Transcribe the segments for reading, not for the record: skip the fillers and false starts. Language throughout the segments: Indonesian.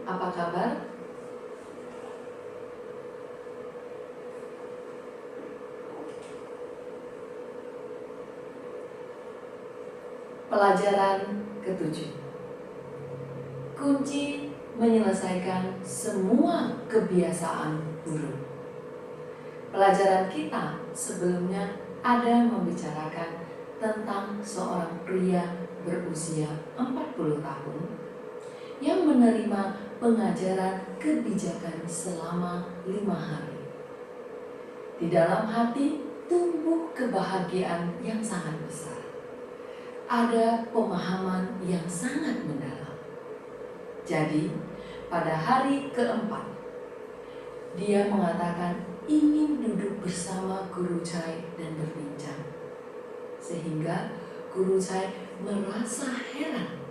apa kabar? Pelajaran ke-7. Kunci menyelesaikan semua kebiasaan buruk. Pelajaran kita sebelumnya ada membicarakan tentang seorang pria berusia 40 tahun yang menerima pengajaran kebijakan selama 5 hari. Di dalam hati tumbuh kebahagiaan yang sangat besar. Ada pemahaman yang sangat mendalam. Jadi, pada hari keempat, dia mengatakan ingin duduk bersama Guru Chai dan berbincang. Sehingga Guru Chai merasa heran.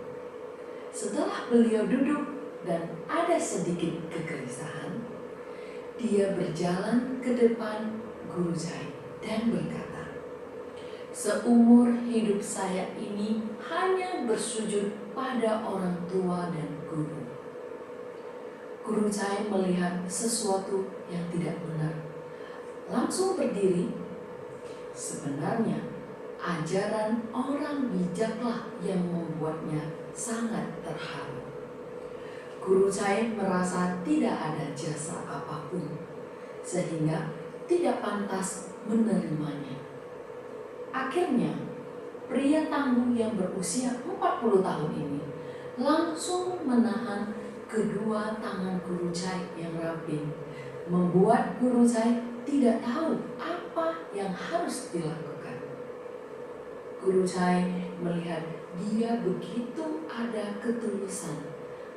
Setelah beliau duduk dan ada sedikit kegelisahan, dia berjalan ke depan Guru Chai dan berkata, "Seumur hidup saya ini hanya bersujud pada orang tua dan guru." Guru Chai melihat sesuatu yang tidak benar. Langsung berdiri. Sebenarnya ajaran orang bijaklah yang membuatnya sangat terharu. Guru Chai merasa tidak ada jasa apapun, sehingga tidak pantas menerimanya. Akhirnya, pria tangguh yang berusia 40 tahun ini langsung menahan kedua tangan Guru Chai yang ramping, membuat Guru Chai tidak tahu apa yang harus dilakukan. Guru Chai melihat dia begitu ada ketulusan,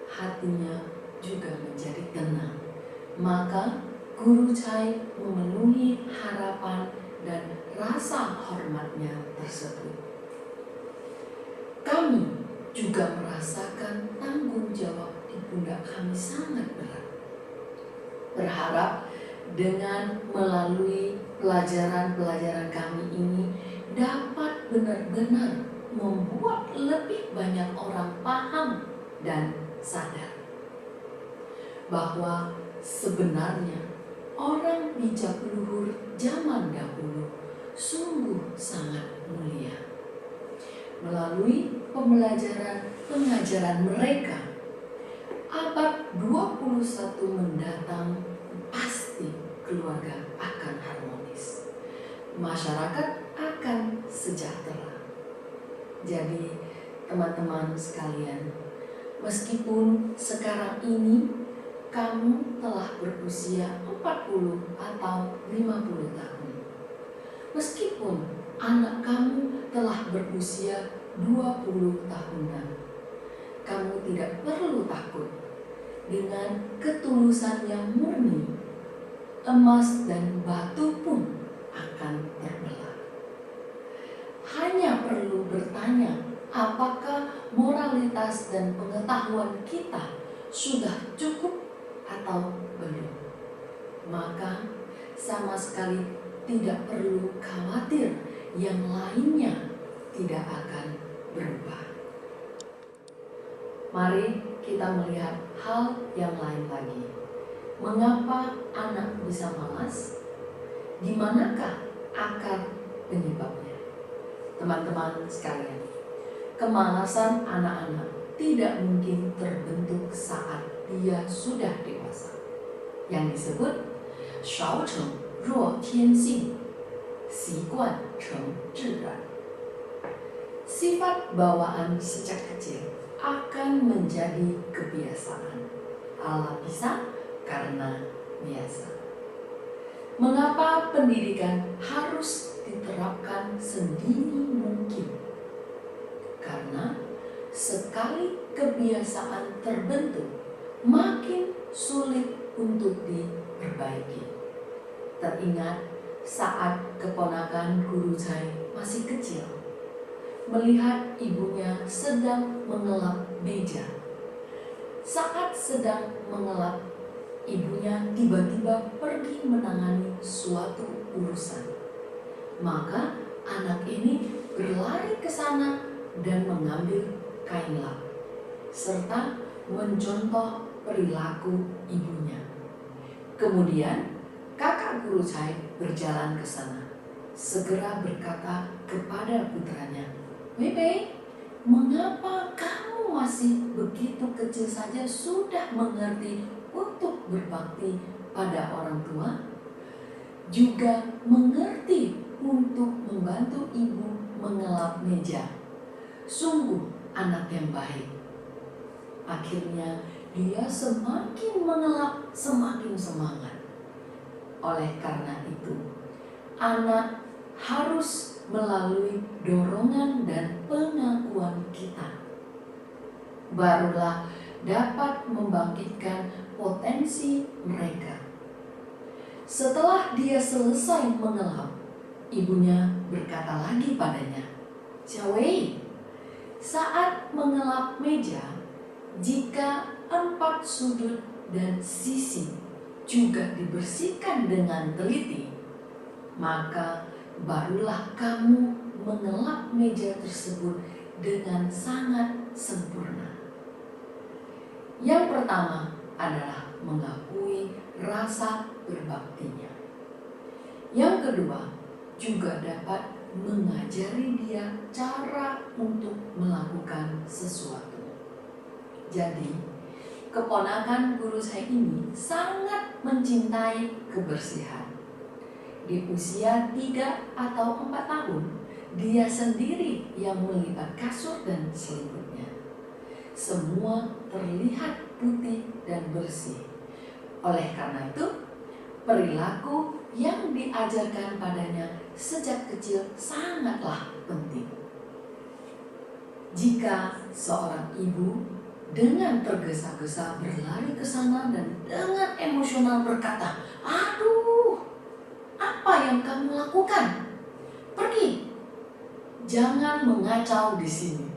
hatinya juga menjadi tenang. Maka Guru Chai memenuhi harapan dan rasa hormatnya tersebut. Kami juga merasakan tanggung jawab di pundak kami sangat berat. Berharap dengan melalui pelajaran-pelajaran kami ini dapat benar-benar membuat lebih banyak orang paham dan sadar bahwa sebenarnya orang bijak luhur zaman dahulu sungguh sangat mulia. Melalui pengajaran mereka, abad 21 mendatang pasti keluarga akan harmonis. Masyarakat akan sejahtera. Jadi teman-teman sekalian, meskipun sekarang ini kamu telah berusia 40 atau 50 tahun. Meskipun anak kamu telah berusia 20 tahunan, kamu tidak perlu takut. Dengan ketulusan yang murni, emas dan batu pun akan terbelah. Hanya perlu bertanya, apakah moralitas dan pengetahuan kita sudah cukup atau belum? Maka sama sekali tidak perlu khawatir yang lainnya tidak akan berubah. Mari kita melihat hal yang lain lagi. Mengapa anak bisa malas? Di manakah akar penyebabnya? Teman-teman sekalian, kemalasan anak-anak tidak mungkin terbentuk saat dia sudah dewasa. Yang disebut 少成若天性, 习惯成自然. Sifat bawaan sejak kecil akan menjadi kebiasaan. Allah bisa karena biasa. Mengapa pendidikan harus diterapkan sedini mungkin? Karena sekali kebiasaan terbentuk, makin sulit untuk diperbaiki. Teringat saat keponakan Guru Chai masih kecil, melihat ibunya sedang mengelap meja. Saat sedang mengelap, ibunya tiba-tiba pergi menangani suatu urusan. Maka anak ini berlari ke sana dan mengambil kain lap, serta mencontoh perilaku ibunya. Kemudian kakak guru Chai berjalan ke sana, segera berkata kepada putranya, "Wei, mengapa kamu masih begitu kecil saja sudah mengerti untuk berbakti pada orang tua? Juga mengerti untuk membantu ibu mengelap meja. Sungguh anak yang baik." Akhirnya dia semakin mengelap, semakin semangat. Oleh karena itu, anak harus melalui dorongan dan pengakuan kita, barulah dapat membangkitkan potensi mereka. Setelah dia selesai mengelap, ibunya berkata lagi padanya, "Xiaowei, saat mengelap meja, jika 4 sudut dan sisi juga dibersihkan dengan teliti, maka barulah kamu mengelap meja tersebut dengan sangat sempurna." Yang pertama adalah mengakui rasa berbaktinya. Yang kedua, juga dapat mengajari dia cara untuk melakukan sesuatu. Jadi, keponakan guru saya ini sangat mencintai kebersihan. Di usia 3 atau 4 tahun, dia sendiri yang melipat kasur dan selimutnya. Semua terlihat putih dan bersih. Oleh karena itu, perilaku yang diajarkan padanya sejak kecil sangatlah penting. Jika seorang ibu dengan tergesa-gesa berlari ke sana dan dengan emosional berkata, "Aduh, apa yang kamu lakukan? Pergi, jangan mengacau di sini."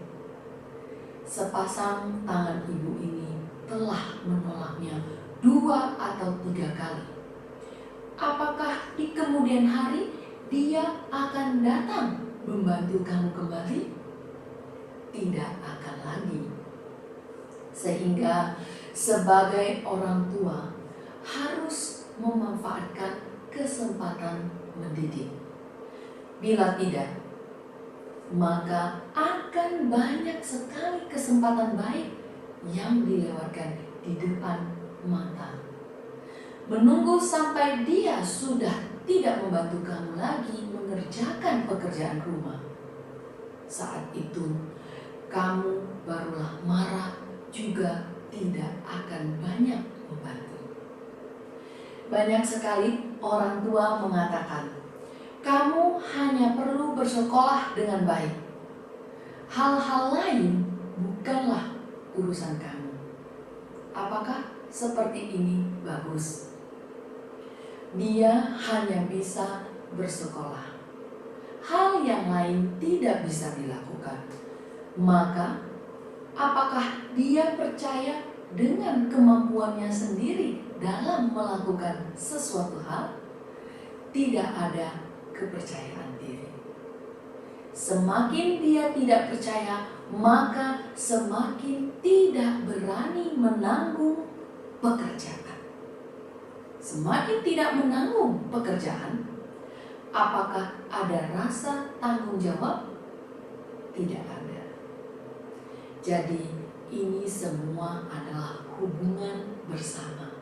Sepasang tangan ibu ini telah menolaknya 2 atau 3 kali. Apakah di kemudian hari dia akan datang membantu kamu kembali? Tidak akan lagi. Sehingga sebagai orang tua harus memanfaatkan kesempatan mendidik. Bila tidak, maka akan banyak sekali kesempatan baik yang dilewatkan di depan mata. Menunggu sampai dia sudah tidak membantu kamu lagi mengerjakan pekerjaan rumah. Saat itu kamu barulah marah, juga tidak akan banyak membantu. Banyak sekali orang tua mengatakan, "Kamu hanya perlu bersekolah dengan baik. Hal-hal lain bukanlah urusan kamu." Apakah seperti ini bagus? Dia hanya bisa bersekolah. Hal yang lain tidak bisa dilakukan. Maka, apakah dia percaya dengan kemampuannya sendiri dalam melakukan sesuatu hal? Tidak ada kepercayaan diri. Semakin dia tidak percaya, maka semakin tidak berani menanggung pekerjaan. Semakin tidak menanggung pekerjaan, apakah ada rasa tanggung jawab? Tidak ada. Jadi ini semua adalah hubungan bersama.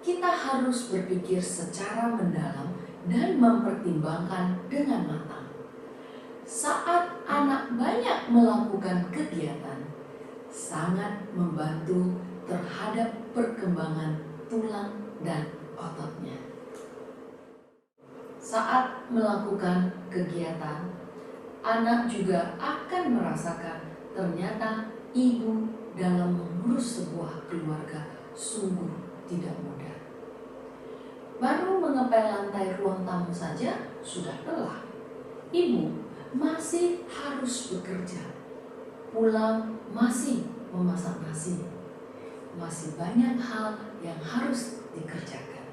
Kita harus berpikir secara mendalam dan mempertimbangkan dengan matang. Saat anak banyak melakukan kegiatan, sangat membantu terhadap perkembangan tulang dan ototnya. Saat melakukan kegiatan, anak juga akan merasakan ternyata ibu dalam mengurus sebuah keluarga sungguh tidak mudah. Baru mengepel lantai ruang tamu saja sudah lelah. Ibu masih harus bekerja, pulang masih memasak nasi. Masih banyak hal yang harus dikerjakan.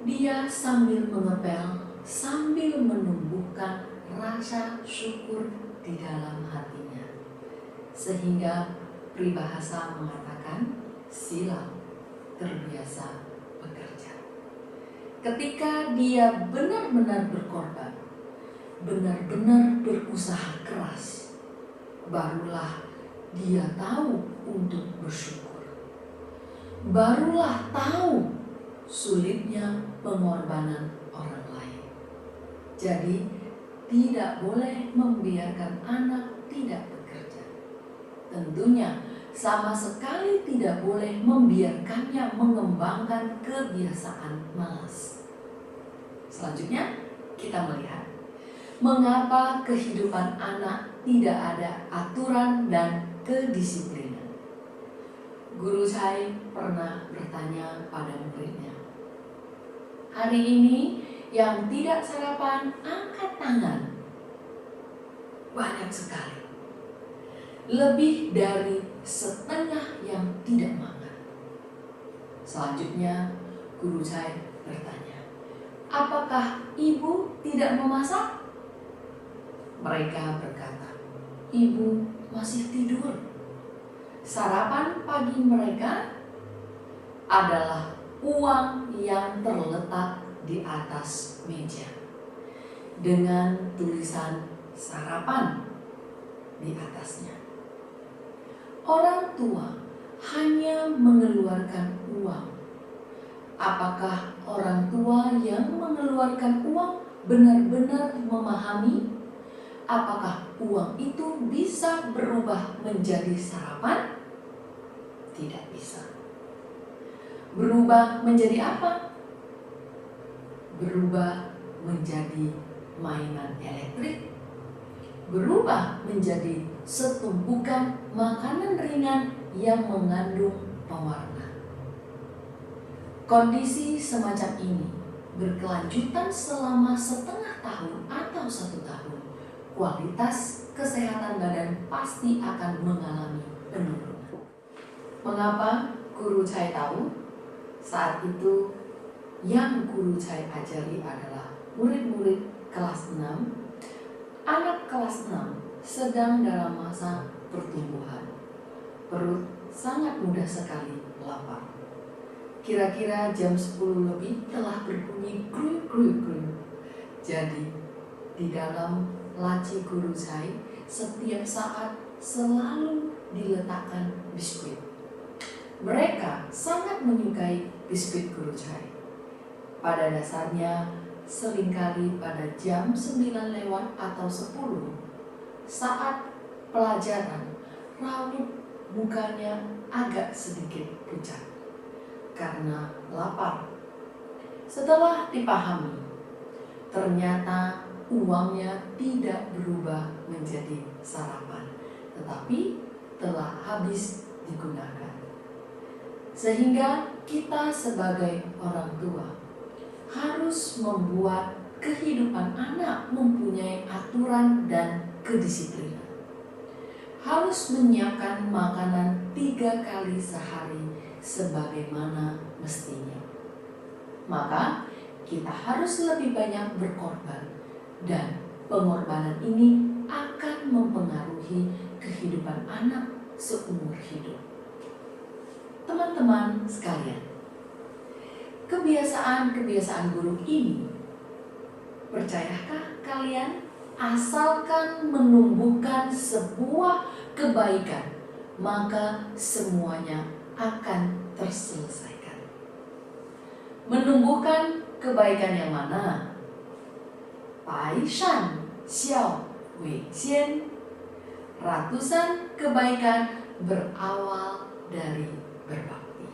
Dia sambil mengepel, sambil menumbuhkan rasa syukur di dalam hatinya. Sehingga Peribahasa mengatakan silam terbiasa bekerja. Ketika dia benar-benar berkorban, benar-benar berusaha keras, barulah dia tahu untuk bersyukur. Barulah tahu sulitnya pengorbanan orang lain. Jadi, tidak boleh membiarkan anak tidak bekerja. Tentunya, sama sekali tidak boleh membiarkannya mengembangkan kebiasaan malas. Selanjutnya, kita melihat mengapa kehidupan anak tidak ada aturan dan kedisiplinan. Guru saya pernah bertanya pada muridnya, "Hari ini yang tidak sarapan angkat tangan." Banyak sekali. Lebih dari setengah yang tidak makan. Selanjutnya, guru saya bertanya, "Apakah ibu tidak memasak?" Mereka berkata, "Ibu masih tidur." Sarapan pagi mereka adalah uang yang terletak di atas meja dengan tulisan sarapan di atasnya. Orang tua hanya mengeluarkan uang. Apakah orang tua yang mengeluarkan uang benar-benar memahami apakah uang itu bisa berubah menjadi sarapan? Tidak bisa. Berubah menjadi apa? Berubah menjadi mainan elektrik. Berubah menjadi setumpukan makanan ringan yang mengandung pewarna. Kondisi semacam ini berkelanjutan selama setengah tahun atau 1 tahun. Kualitas kesehatan badan pasti akan mengalami penurunan. Mengapa guru saya tahu? Saat itu yang guru saya ajari adalah murid-murid kelas 6. Anak kelas 6 sedang dalam masa pertumbuhan. Perut sangat mudah sekali lapar. Kira-kira jam 10 lebih telah berbunyi kruyuk-kruyuk-kruyuk. Jadi di dalam laci guru saya setiap saat selalu diletakkan biskuit. Mereka sangat menyukai biskuit guru saya. Pada dasarnya seringkali pada jam 9 lewat atau 10 saat pelajaran, raut mukanya agak sedikit pucat karena lapar. Setelah dipahami, ternyata uangnya tidak berubah menjadi sarapan, tetapi telah habis digunakan. Sehingga kita sebagai orang tua harus membuat kehidupan anak mempunyai aturan dan kedisiplinan. Harus menyiapkan makanan 3 kali sehari sebagaimana mestinya. Maka kita harus lebih banyak berkorban, dan pengorbanan ini akan mempengaruhi kehidupan anak seumur hidup. Teman-teman sekalian, kebiasaan-kebiasaan buruk ini, percayakah kalian, asalkan menumbuhkan sebuah kebaikan, maka semuanya akan terselesaikan. Menumbuhkan kebaikan yang mana? Bai Shan Xiao Wei Jian. Ratusan kebaikan berawal dari berbakti.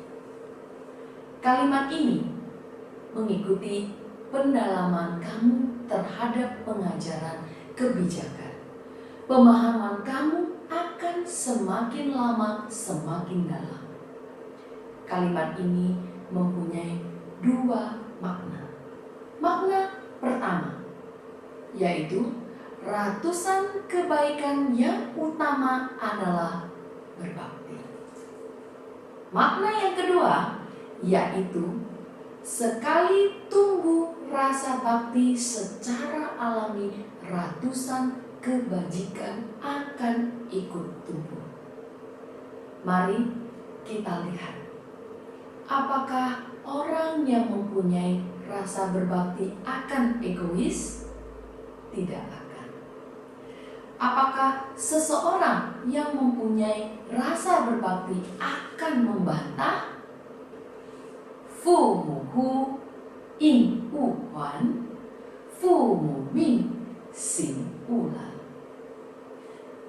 Kalimat ini mengikuti pendalaman kamu terhadap pengajaran kebijakan. Pemahaman kamu akan semakin lama semakin dalam. Kalimat ini mempunyai 2 makna. Makna pertama, yaitu ratusan kebaikan yang utama adalah berbakti. Makna yang kedua, yaitu sekali tumbuh rasa bakti secara alami, ratusan kebajikan akan ikut tumbuh. Mari kita lihat, apakah orang yang mempunyai rasa berbakti akan egois? Tidak akan. Apakah seseorang yang mempunyai rasa berbakti akan membantah? Fu mu hu in wu huan, fu mu min xin wu lan.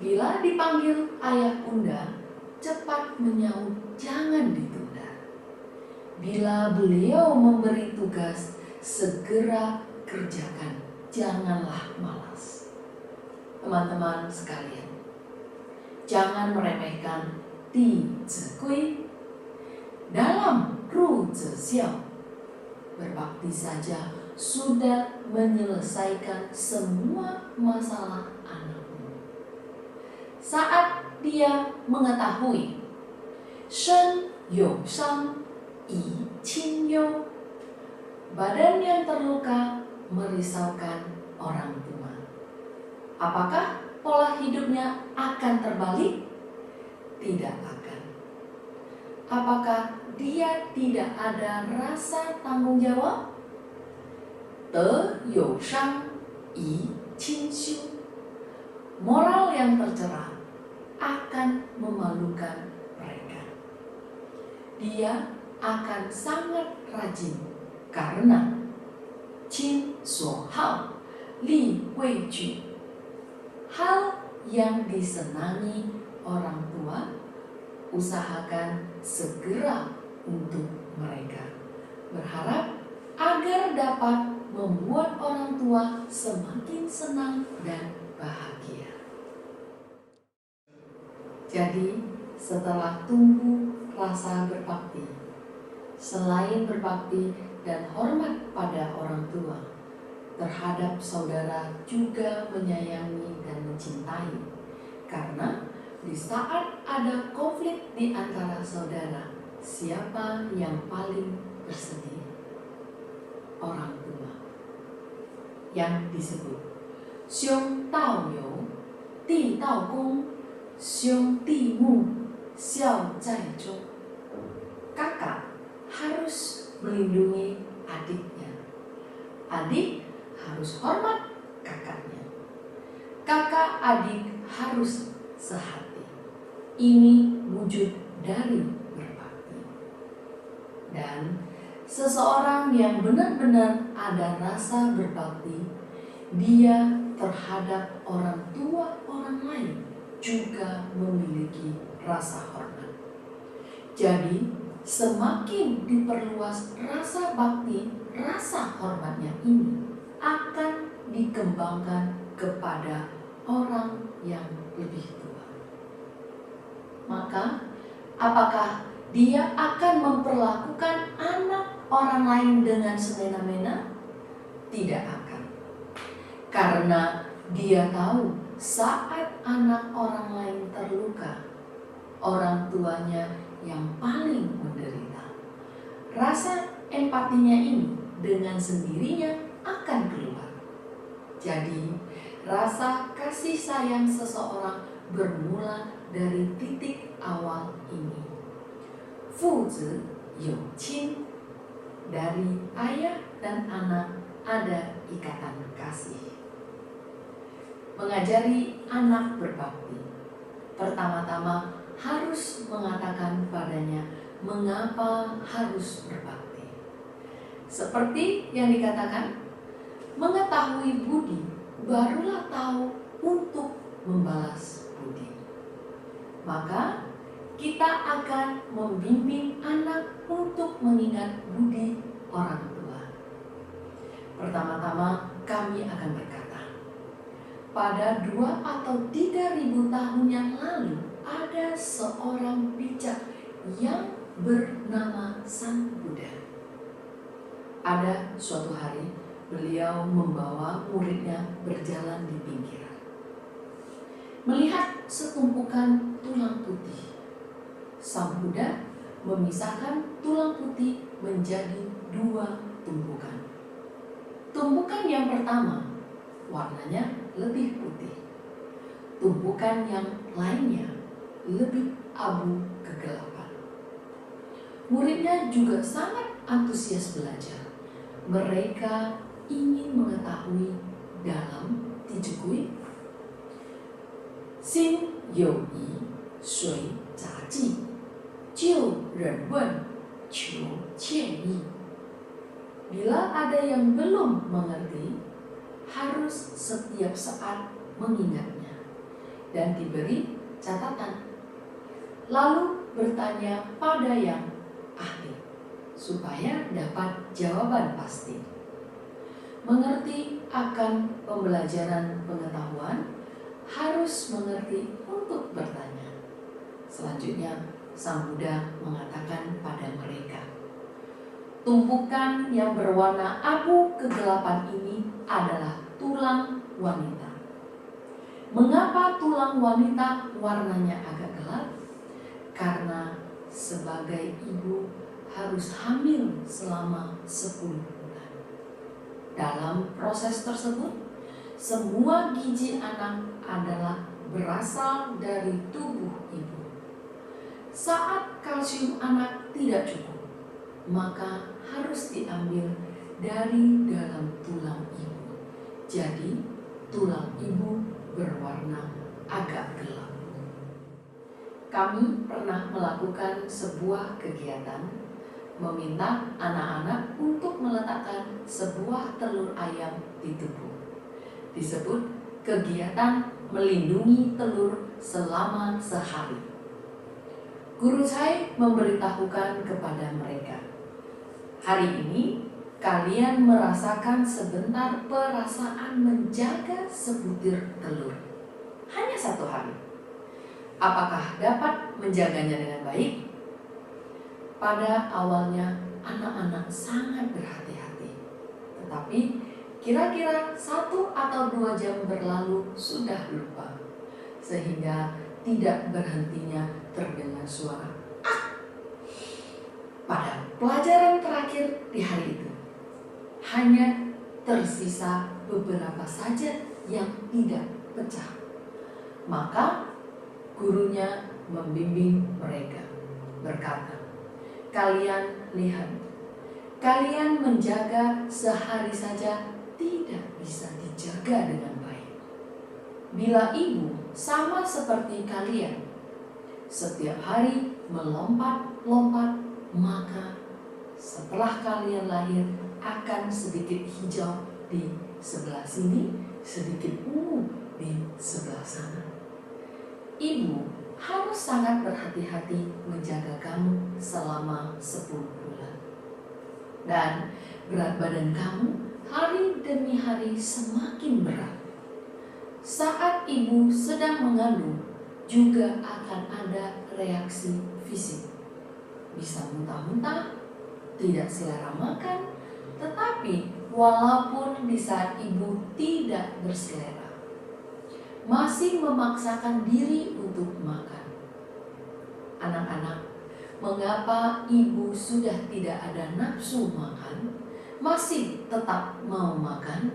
Bila dipanggil ayah bunda, cepat menyaut, jangan ditunda. Bila beliau memberi tugas, segera kerjakan, janganlah malas. Teman-teman sekalian, jangan meremehkan Di Zi Gui. Dalam Ru Zi Xiao, berbakti saja sudah menyelesaikan semua masalah anakmu. Saat dia mengetahui Shen you shang, yi qin you, badan yang terluka merisaukan orang tua. Apakah pola hidupnya akan terbalik? Tidak akan. Apakah dia tidak ada rasa tanggung jawab? De you shang, yi qin xiu, moral yang tercela akan memalukan mereka. Dia akan sangat rajin karena qin suo hao, li wei ju, hal yang disenangi orang tua, usahakan segera untuk mereka. Berharap agar dapat membuat orang tua semakin senang dan bahagia. Jadi, setelah tumbuh rasa berbakti, selain berbakti dan hormat pada orang tua, terhadap saudara juga menyayangi dan mencintai. Karena di saat ada konflik di antara saudara, siapa yang paling bersedih? Orang tua. Yang disebut Xiong Dao You, Di Dao Gong, Xiong Di Mu, Xiao Zai Zhong. Kakak harus melindungi adiknya. Adik harus hormat kakaknya. Kakak adik harus sehati. Ini wujud dari berbakti. Dan seseorang yang benar-benar ada rasa berbakti, dia terhadap orang tua orang lain juga memiliki rasa hormat. Jadi, semakin diperluas rasa bakti, rasa hormatnya ini akan dikembangkan kepada orang yang lebih tua. Maka, apakah dia akan memperlakukan anak orang lain dengan semena-mena? Tidak akan. Karena dia tahu saat anak orang lain terluka, orang tuanya yang paling menderita. Rasa empatinya ini dengan sendirinya akan keluar. Jadi, rasa kasih sayang seseorang bermula dari titik awal ini. Fu zi you qin, dari ayah dan anak ada ikatan kasih. Mengajari anak berbakti, pertama-tama harus mengatakan padanya mengapa harus berbakti. Seperti yang dikatakan, mengetahui budi barulah tahu untuk membalas budi. Maka kita akan membimbing anak untuk mengingat budi orang tua. Pertama-tama kami akan berkata, pada 2 atau 3.000 tahun yang lalu ada seorang bijak yang bernama Sang Buddha. Ada suatu hari beliau membawa muridnya berjalan di pinggiran. Melihat setumpukan tulang putih, Sang Buddha memisahkan tulang putih menjadi 2 tumpukan. Tumpukan yang pertama warnanya lebih putih. Tumpukan yang lainnya lebih abu kegelapan. Muridnya juga sangat antusias belajar. Mereka ingin mengetahui dalam Tijukui, Xin you yi, sui zha ji, jiu ren wen, qiu qian yi. Bila ada yang belum mengerti, harus setiap saat mengingatnya dan diberi catatan. Lalu bertanya pada yang ahli supaya dapat jawaban pasti. Mengerti akan pembelajaran pengetahuan harus mengerti untuk bertanya. Selanjutnya, Sang Buddha mengatakan pada mereka, tumpukan yang berwarna abu kegelapan ini adalah tulang wanita. Mengapa tulang wanita warnanya agak gelap? Karena sebagai ibu harus hamil selama 10 bulan. Dalam proses tersebut, semua gizi anak adalah berasal dari tubuh ibu. Saat kalsium anak tidak cukup, maka harus diambil dari dalam tulang ibu. Jadi, tulang ibu berwarna agak gelap. Kami pernah melakukan sebuah kegiatan meminta anak-anak untuk meletakkan sebuah telur ayam di tubuh. Disebut kegiatan melindungi telur selama sehari. Guru saya memberitahukan kepada mereka, hari ini kalian merasakan sebentar perasaan menjaga sebutir telur. Hanya 1 hari. Apakah dapat menjaganya dengan baik? Pada awalnya anak-anak sangat berhati-hati. Tetapi kira-kira 1 atau 2 jam berlalu sudah lupa. Sehingga tidak berhentinya terdengar suara "ah" pada pelajaran terakhir di hari itu. Hanya tersisa beberapa saja yang tidak pecah. Maka gurunya membimbing mereka, berkata, kalian lihat, kalian menjaga sehari saja tidak bisa dijaga dengan baik. Bila ibu sama seperti kalian, setiap hari melompat-lompat, maka setelah kalian lahir akan sedikit hijau di sebelah sini, sedikit ungu di sebelah sana. Ibu harus sangat berhati-hati menjaga kamu selama 10 bulan. Dan berat badan kamu hari demi hari semakin berat. Saat ibu sedang mengandung juga akan ada reaksi fisik. Bisa muntah-muntah, tidak selera makan, tetapi walaupun di saat ibu tidak berselera, masih memaksakan diri untuk makan. Anak-anak, mengapa ibu sudah tidak ada nafsu makan, masih tetap mau makan?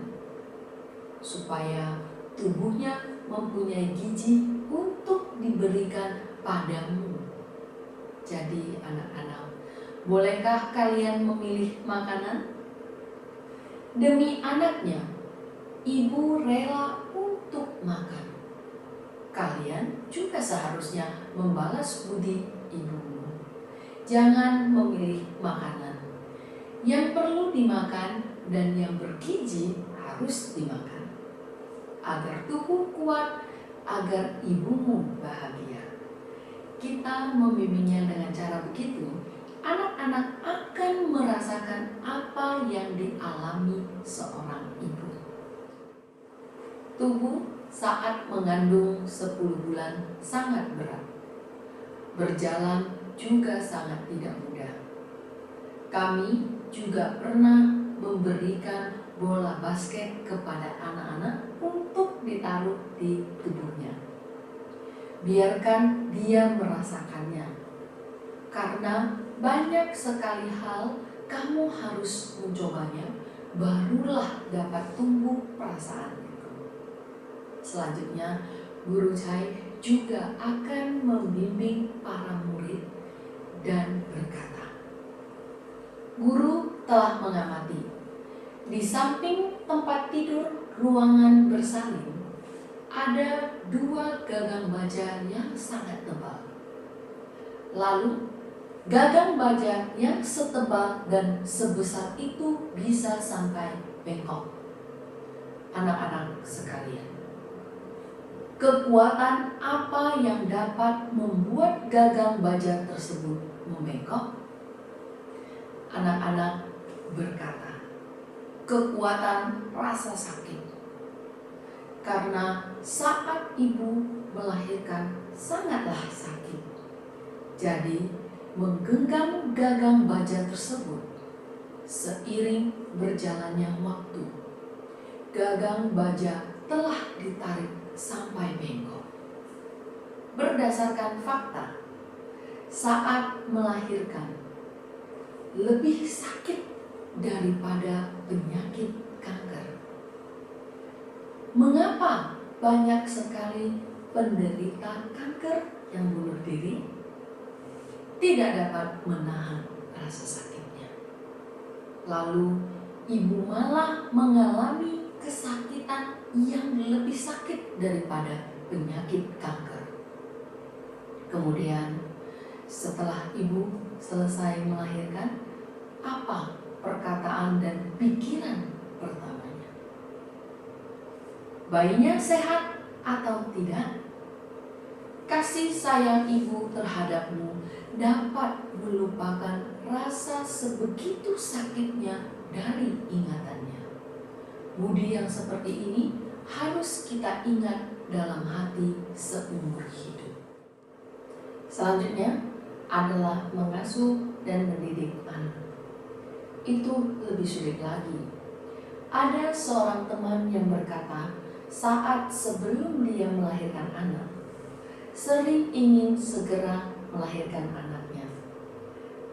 Supaya tubuhnya mempunyai gizi untuk diberikan padamu. Jadi anak-anak, bolehkah kalian memilih makanan? Demi anaknya, ibu rela untuk makan. Kalian juga seharusnya membalas budi ibumu. Jangan memilih makanan. Yang perlu dimakan dan yang bergizi harus dimakan. Agar tubuh kuat, agar ibumu bahagia. Kita membimbingnya dengan cara begitu, anak-anak akan merasakan apa yang dialami seorang ibu. Tubuh saat mengandung 10 bulan sangat berat. Berjalan juga sangat tidak mudah. Kami juga pernah memberikan bola basket kepada anak-anak untuk ditaruh di tubuhnya. Biarkan dia merasakannya. Karena banyak sekali hal kamu harus mencobanya, barulah dapat tumbuh perasaan itu. Selanjutnya, Guru Chai juga akan membimbing para murid dan berkata, "Guru telah mengamati, di samping tempat tidur ruangan bersalin ada 2 gagang baja yang sangat tebal. Lalu gagang baja yang setebal dan sebesar itu bisa sampai bengkok. Anak-anak sekalian, kekuatan apa yang dapat membuat gagang baja tersebut membengkok?" Anak-anak berkata, "Kekuatan rasa sakit. Karena saat ibu melahirkan sangatlah sakit. Jadi menggenggam gagang baja tersebut. Seiring berjalannya waktu, gagang baja telah ditarik sampai bengkok. Berdasarkan fakta, saat melahirkan lebih sakit daripada penyakit kanker. Mengapa banyak sekali penderita kanker yang bunuh diri? Tidak dapat menahan rasa sakitnya. Lalu ibu malah mengalami kesakitan yang lebih sakit daripada penyakit kanker. Kemudian setelah ibu selesai melahirkan, apa perkataan dan pikiran pertamanya? Bayinya sehat atau tidak? Kasih sayang ibu terhadapmu dapat melupakan rasa sebegitu sakitnya dari ingatannya. Budi yang seperti ini harus kita ingat dalam hati seumur hidup. Selanjutnya adalah mengasuh dan mendidik anak. Itu lebih sulit lagi. Ada seorang teman yang berkata, saat sebelum dia melahirkan anak, sering ingin segera melahirkan anaknya.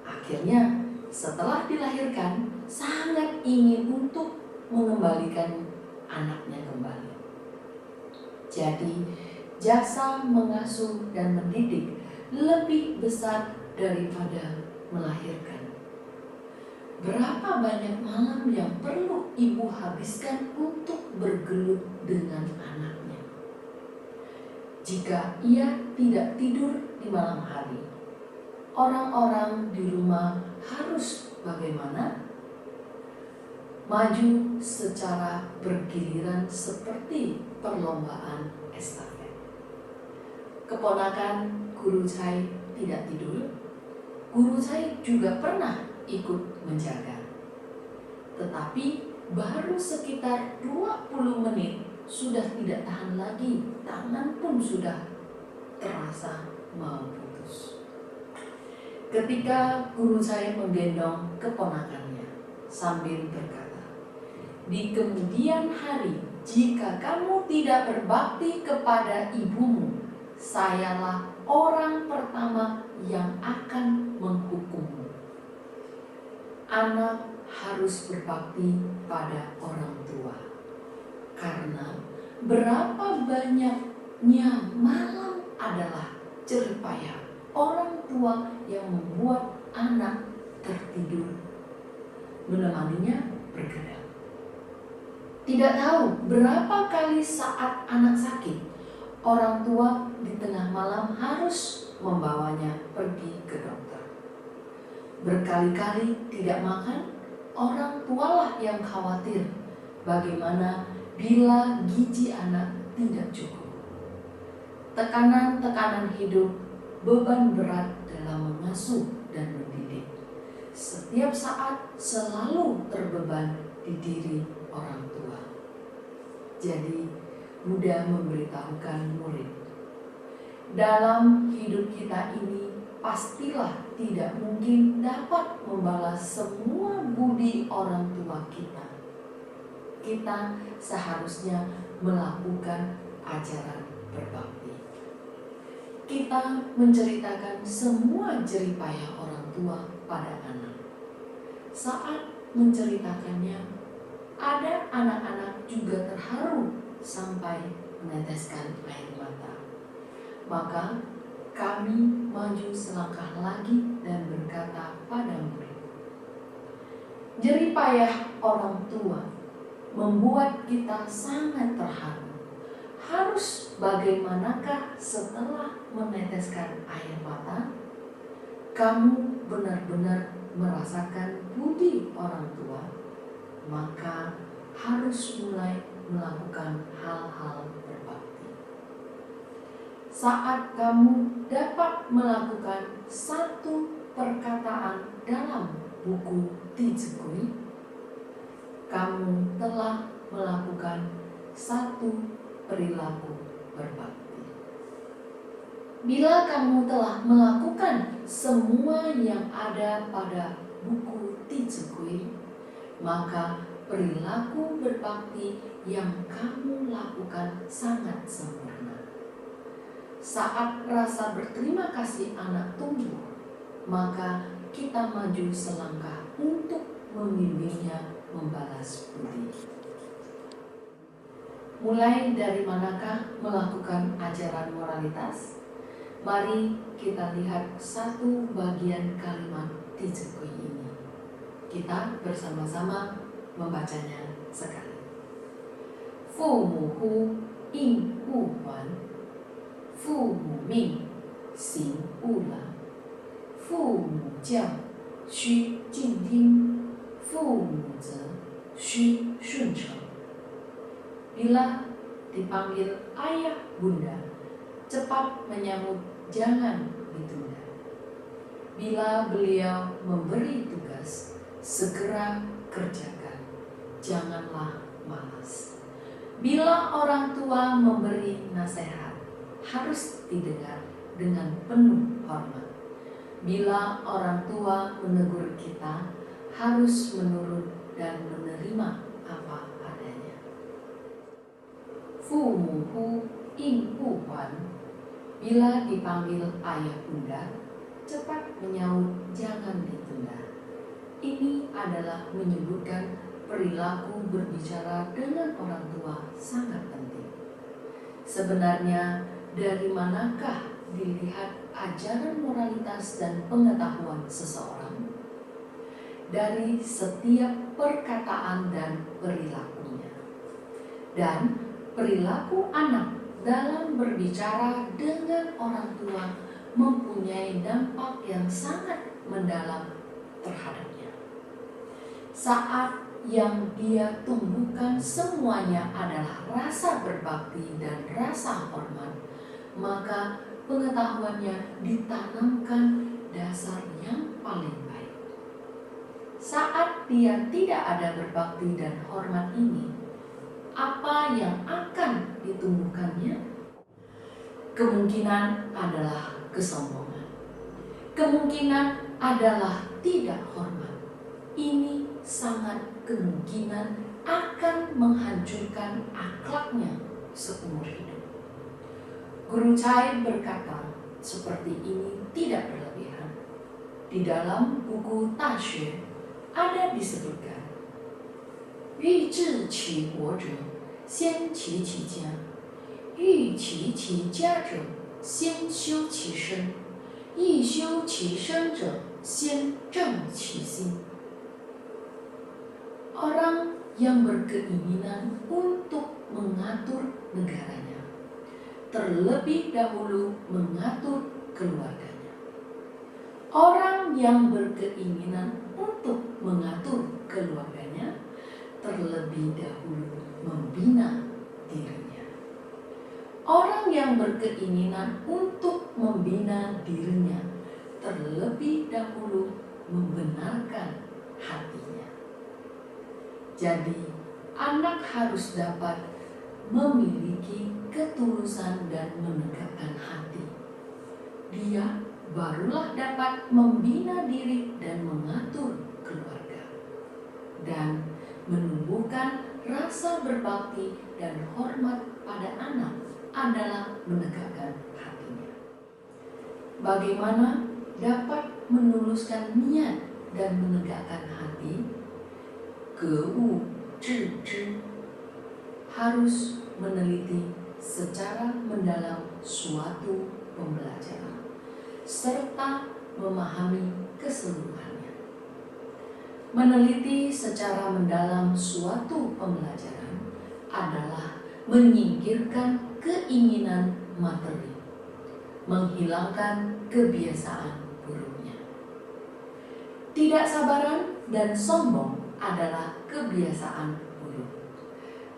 Akhirnya setelah dilahirkan, sangat ingin untuk mengembalikan anaknya kembali. Jadi jasa mengasuh dan mendidik lebih besar daripada melahirkan. Berapa banyak malam yang perlu ibu habiskan untuk bergelut dengan anaknya? Jika ia tidak tidur di malam hari, orang-orang di rumah harus bagaimana? Maju secara bergiliran seperti perlombaan estafet. Keponakan Guru Chai tidak tidur, Guru Chai juga pernah ikut menjaga. Tetapi baru sekitar 20 menit sudah tidak tahan lagi, tangan pun sudah terasa mau putus. Ketika Guru Chai menggendong keponakannya sambil berkata, "Di kemudian hari, jika kamu tidak berbakti kepada ibumu, sayalah orang pertama yang akan menghukummu." Anak harus berbakti pada orang tua. Karena berapa banyaknya malam adalah jeripaya orang tua yang membuat anak tertidur, menemaninya bergadang. Tidak tahu berapa kali saat anak sakit, orang tua di tengah malam harus membawanya pergi ke dokter. Berkali-kali tidak makan, orang tualah yang khawatir bagaimana bila gizi anak tidak cukup. Tekanan-tekanan hidup, beban berat dalam mengasuh dan mendidik, setiap saat selalu terbeban di diri orang tua. Jadi mudah memberitahukan murid, dalam hidup kita ini pastilah tidak mungkin dapat membalas semua budi orang tua kita. Kita seharusnya melakukan ajaran berbakti. Kita menceritakan semua jeripaya orang tua pada anak. Saat menceritakannya, ada anak-anak juga terharu sampai meneteskan air mata. Maka kami maju selangkah lagi dan berkata pada murid, jerih payah orang tua membuat kita sangat terharu. Harus bagaimanakah setelah meneteskan air mata? Kamu benar-benar merasakan budi orang tua, maka harus mulai melakukan hal-hal berbakti. Saat kamu dapat melakukan satu perkataan dalam buku Tizukui, kamu telah melakukan satu perilaku berbakti. Bila kamu telah melakukan semua yang ada pada buku Tizukui, maka perilaku berbakti yang kamu lakukan sangat sempurna. Saat rasa berterima kasih anak tumbuh, maka kita maju selangkah untuk membimbingnya membalas budi. Mulai dari manakah melakukan ajaran moralitas? Mari kita lihat satu bagian kalimat Tizukui ini. Kita bersama-sama membacanya sekali. Fu mu hu yin wu huan, fu mu ming xing wu lan, fu mu jiao xu jing ting, fu mu ze xu shun cheng. Bila dipanggil ayah bunda, cepat menyambut, jangan ditunda. Bila beliau memberi tugas, segera kerjakan, janganlah malas. Bila orang tua memberi nasihat, harus didengar dengan penuh hormat. Bila orang tua menegur kita, harus menurut dan menerima apa adanya. Fu mu hu yin wu huan, bila dipanggil ayah bunda, cepat menyaut, jangan ditunda. Ini adalah menyebutkan perilaku berbicara dengan orang tua sangat penting. Sebenarnya dari manakah dilihat ajaran moralitas dan pengetahuan seseorang? Dari setiap perkataan dan perilakunya. Dan perilaku anak dalam berbicara dengan orang tua mempunyai dampak yang sangat mendalam terhadapnya. Saat yang dia tumbuhkan semuanya adalah rasa berbakti dan rasa hormat, maka pengetahuannya ditanamkan dasar yang paling baik. Saat dia tidak ada berbakti dan hormat ini, apa yang akan ditumbuhkannya? Kemungkinan adalah kesombongan. Kemungkinan adalah tidak hormat. Ini sangat kemungkinan akan menghancurkan akhlaknya seumur hidup. Guru Chai berkata, seperti ini tidak berlebihan. Di dalam buku Daxue ada disebutkan, 欲治其国者，先齐其家；欲齐其家者，先修其身；欲修其身者，先正其心。 Orang yang berkeinginan untuk mengatur negaranya, terlebih dahulu mengatur keluarganya. Orang yang berkeinginan untuk mengatur keluarganya, terlebih dahulu membina dirinya. Orang yang berkeinginan untuk membina dirinya, terlebih dahulu membenarkan hatinya. Jadi, anak harus dapat memiliki ketulusan dan menegakkan hati. Dia barulah dapat membina diri dan mengatur keluarga. Dan menumbuhkan rasa berbakti dan hormat pada anak adalah menegakkan hatinya. Bagaimana dapat menuluskan niat dan menegakkan hati? Gewu zhi, harus meneliti secara mendalam suatu pembelajaran, serta memahami keseluruhannya. Meneliti secara mendalam suatu pembelajaran adalah menyingkirkan keinginan materi, menghilangkan kebiasaan buruknya. Tidak sabaran dan sombong adalah kebiasaan buruk.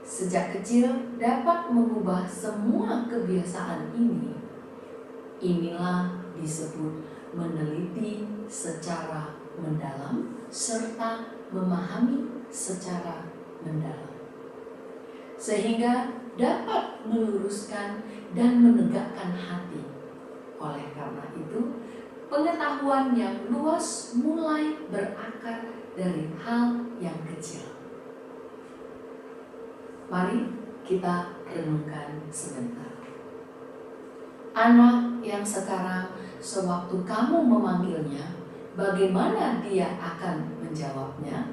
Sejak kecil dapat mengubah semua kebiasaan ini. Inilah disebut meneliti secara mendalam serta memahami secara mendalam, sehingga dapat meluruskan dan menegakkan hati. Oleh karena itu, pengetahuan yang luas mulai berakar dari hal yang kecil. Mari kita renungkan sebentar. Anak yang sekarang sewaktu kamu memanggilnya, bagaimana dia akan menjawabnya?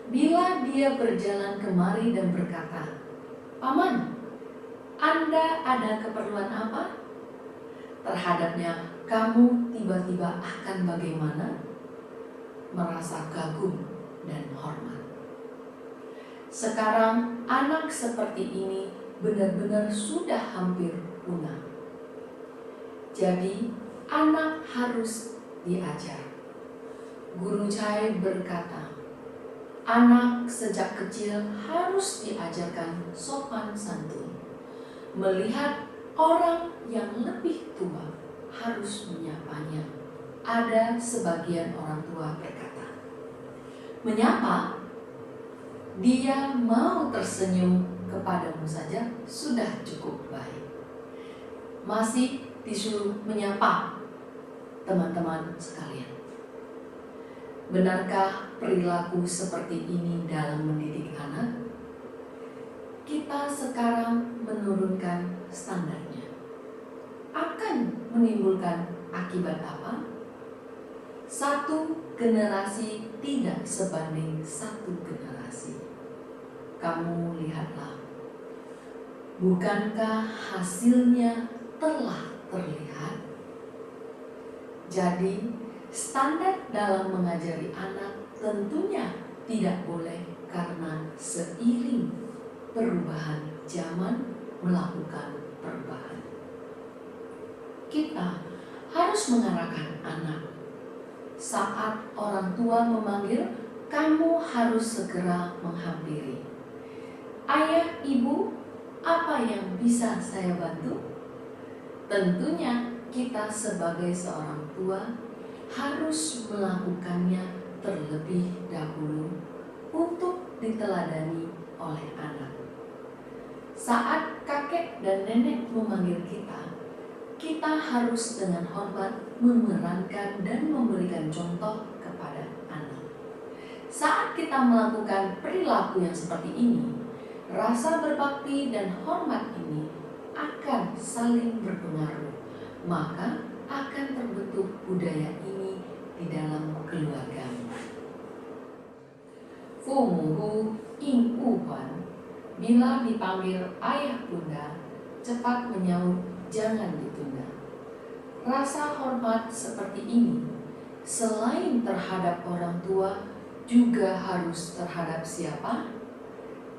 Bila dia berjalan kemari dan berkata, "Paman, Anda ada keperluan apa?" Terhadapnya kamu tiba-tiba akan bagaimana? Merasa kagum dan hormat. Sekarang anak seperti ini benar-benar sudah hampir punah. Jadi anak harus diajar. Guru Chai berkata, anak sejak kecil harus diajarkan sopan santun. Melihat orang yang lebih tua harus menyapanya. Ada sebagian orang tua berkata, menyapa, dia mau tersenyum kepadamu saja sudah cukup baik. Masih disuruh menyapa teman-teman sekalian. Benarkah perilaku seperti ini dalam mendidik anak? Kita sekarang menurunkan standarnya. Akan menimbulkan akibat apa? Satu generasi tidak sebanding satu generasi. Kamu lihatlah, bukankah hasilnya telah terlihat? Jadi, standar dalam mengajari anak tentunya tidak boleh karena seiring perubahan zaman melakukan perubahan. Kita harus mengarahkan anak. Saat orang tua memanggil, kamu harus segera menghampiri. Ayah, ibu, apa yang bisa saya bantu? Tentunya kita sebagai seorang tua harus melakukannya terlebih dahulu untuk diteladani oleh anak. Saat kakek dan nenek memanggil kita, kita harus dengan hormat memerankan dan memberikan contoh kepada anak. Saat kita melakukan perilaku yang seperti ini, rasa berbakti dan hormat ini akan saling berpengaruh, maka akan terbentuk budaya ini di dalam keluarga. Fumuhu ing uhuan, bila dipanggil ayah bunda, cepat menyaut, jangan ditunda. Rasa hormat seperti ini, selain terhadap orang tua, juga harus terhadap siapa?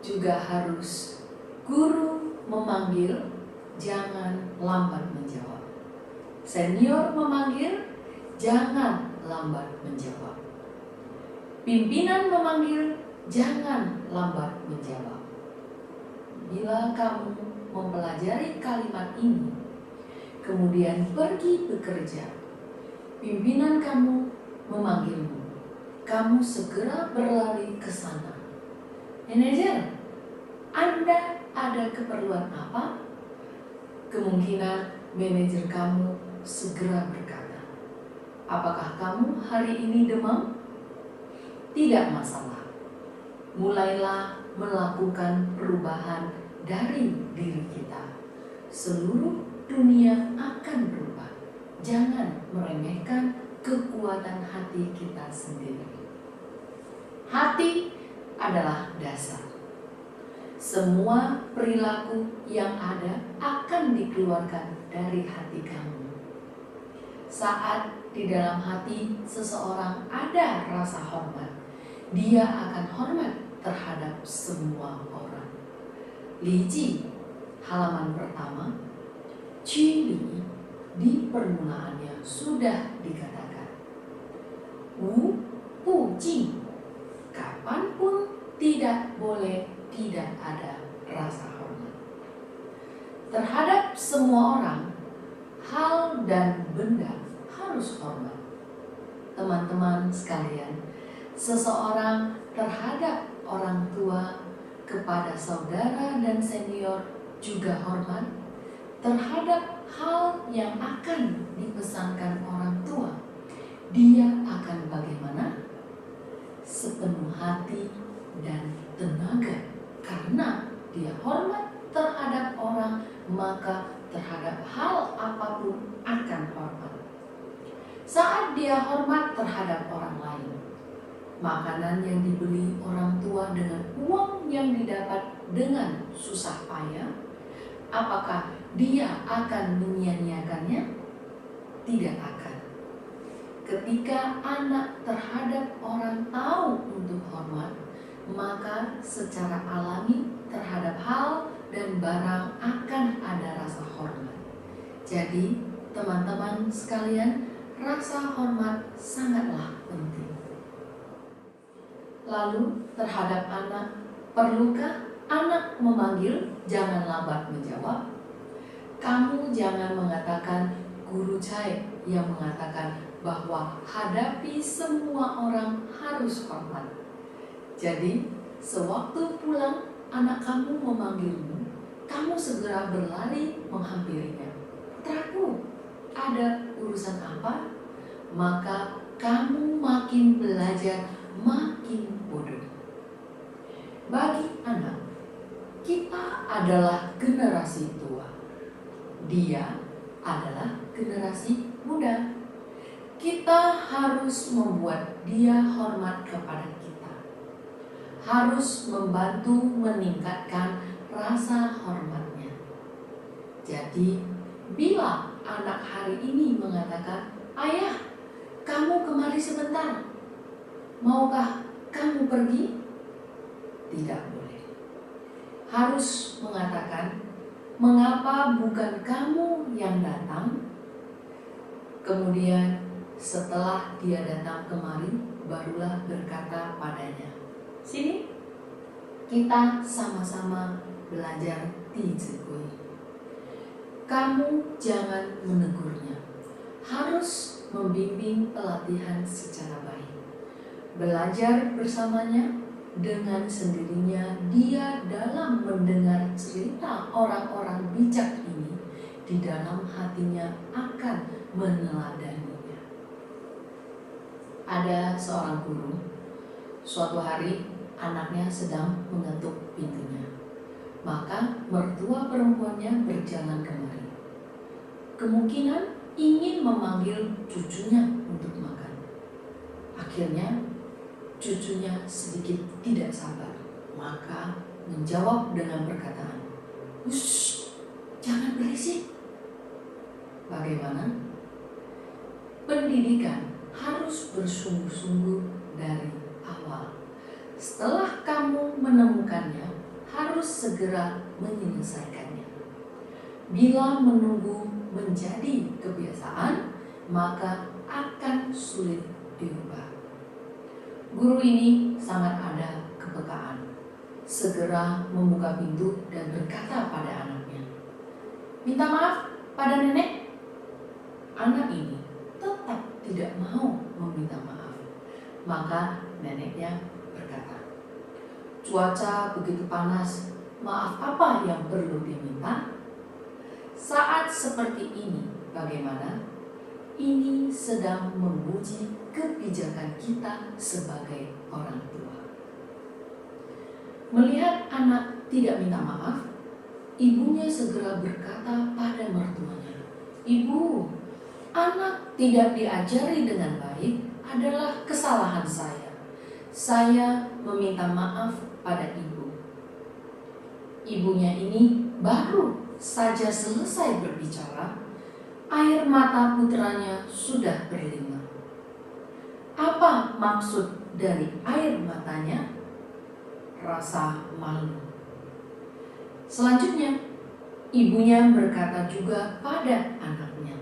Juga harus guru memanggil, jangan lambat menjawab. Senior memanggil, jangan lambat menjawab. Pimpinan memanggil, jangan lambat menjawab. Bila kamu mempelajari kalimat ini, kemudian pergi bekerja, pimpinan kamu memanggilmu, kamu segera berlari ke sana. Manajer, Anda ada keperluan apa? Kemungkinan manajer kamu segera berkata, apakah kamu hari ini demam? Tidak masalah. Mulailah melakukan perubahan dari diri kita. Seluruh dunia akan berubah. Jangan meremehkan kekuatan hati kita sendiri. Hati adalah dasar. Semua perilaku yang ada akan dikeluarkan dari hati kamu. Saat di dalam hati seseorang ada rasa hormat, dia akan hormat terhadap semua orang. Li Ji, halaman pertama, Qi Li di permulaannya sudah dikatakan. Wu Bu Jing, kapanpun tidak boleh tidak ada rasa hormat. Terhadap semua orang, hal dan benda harus hormat. Teman-teman sekalian, seseorang terhadap orang tua, kepada saudara dan senior juga hormat. Terhadap hal yang akan dipesankan orang tua, dia akan bagaimana? Sepenuh hati dan tenaga. Karena dia hormat terhadap orang, maka terhadap hal apapun akan hormat. Saat dia hormat terhadap orang lain, makanan yang dibeli orang tua dengan uang yang didapat dengan susah payah, apakah dia akan menyia-nyiakannya? Tidak akan. Ketika anak terhadap orang tahu untuk hormat, maka secara alami terhadap hal dan barang akan ada rasa hormat. Jadi, teman-teman sekalian, rasa hormat sangatlah penting. Lalu, terhadap anak, perlukah anak memanggil, jangan lambat menjawab? Kamu jangan mengatakan guru Cai yang mengatakan bahwa hadapi semua orang harus hormat. Jadi, sewaktu pulang anak kamu memanggilmu, kamu segera berlari menghampirinya. Putraku, ada urusan apa? Maka kamu makin belajar, makin bodoh. Bagi anak, kita adalah generasi tua. Dia adalah generasi muda. Kita harus membuat dia hormat kepada kita. Harus membantu meningkatkan rasa hormatnya. Jadi, bila anak hari ini mengatakan, "Ayah, kamu kemari sebentar. Maukah kamu pergi?" Tidak boleh. Harus mengatakan, "Mengapa bukan kamu yang datang?" Kemudian setelah dia datang kemari, barulah berkata padanya, "Sini, kita sama-sama belajar Tijikui." Kamu jangan menegurnya. Harus membimbing pelatihan secara baik. Belajar bersamanya, dengan sendirinya dia dalam mendengar cerita orang-orang bijak ini, di dalam hatinya akan meneladaninya. Ada seorang guru, suatu hari anaknya sedang mengetuk pintunya. Maka mertua perempuannya berjalan kemari. Kemungkinan ingin memanggil cucunya untuk makan. Akhirnya cucunya sedikit tidak sabar, maka menjawab dengan perkataan, "Hush, jangan berisik." Bagaimana? Pendidikan harus bersungguh-sungguh dari awal. Setelah kamu menemukannya, harus segera menyelesaikannya. Bila menunggu menjadi kebiasaan, maka akan sulit diubah. Guru ini sangat ada kepekaan. Segera membuka pintu dan berkata pada anaknya, "Minta maaf pada nenek." Anak ini tetap tidak mau meminta maaf. Maka neneknya berkata, "Cuaca begitu panas, maaf apa yang perlu diminta?" Saat seperti ini, bagaimana? Ini sedang menguji kebijakan kita sebagai orang tua. Melihat anak tidak minta maaf, ibunya segera berkata pada mertuanya, "Ibu, anak tidak diajari dengan baik adalah kesalahan saya. Saya meminta maaf pada ibu." Ibunya ini baru saja selesai berbicara, air mata putranya sudah berlinang. Apa maksud dari air matanya? Rasa malu. Selanjutnya, ibunya berkata juga pada anaknya,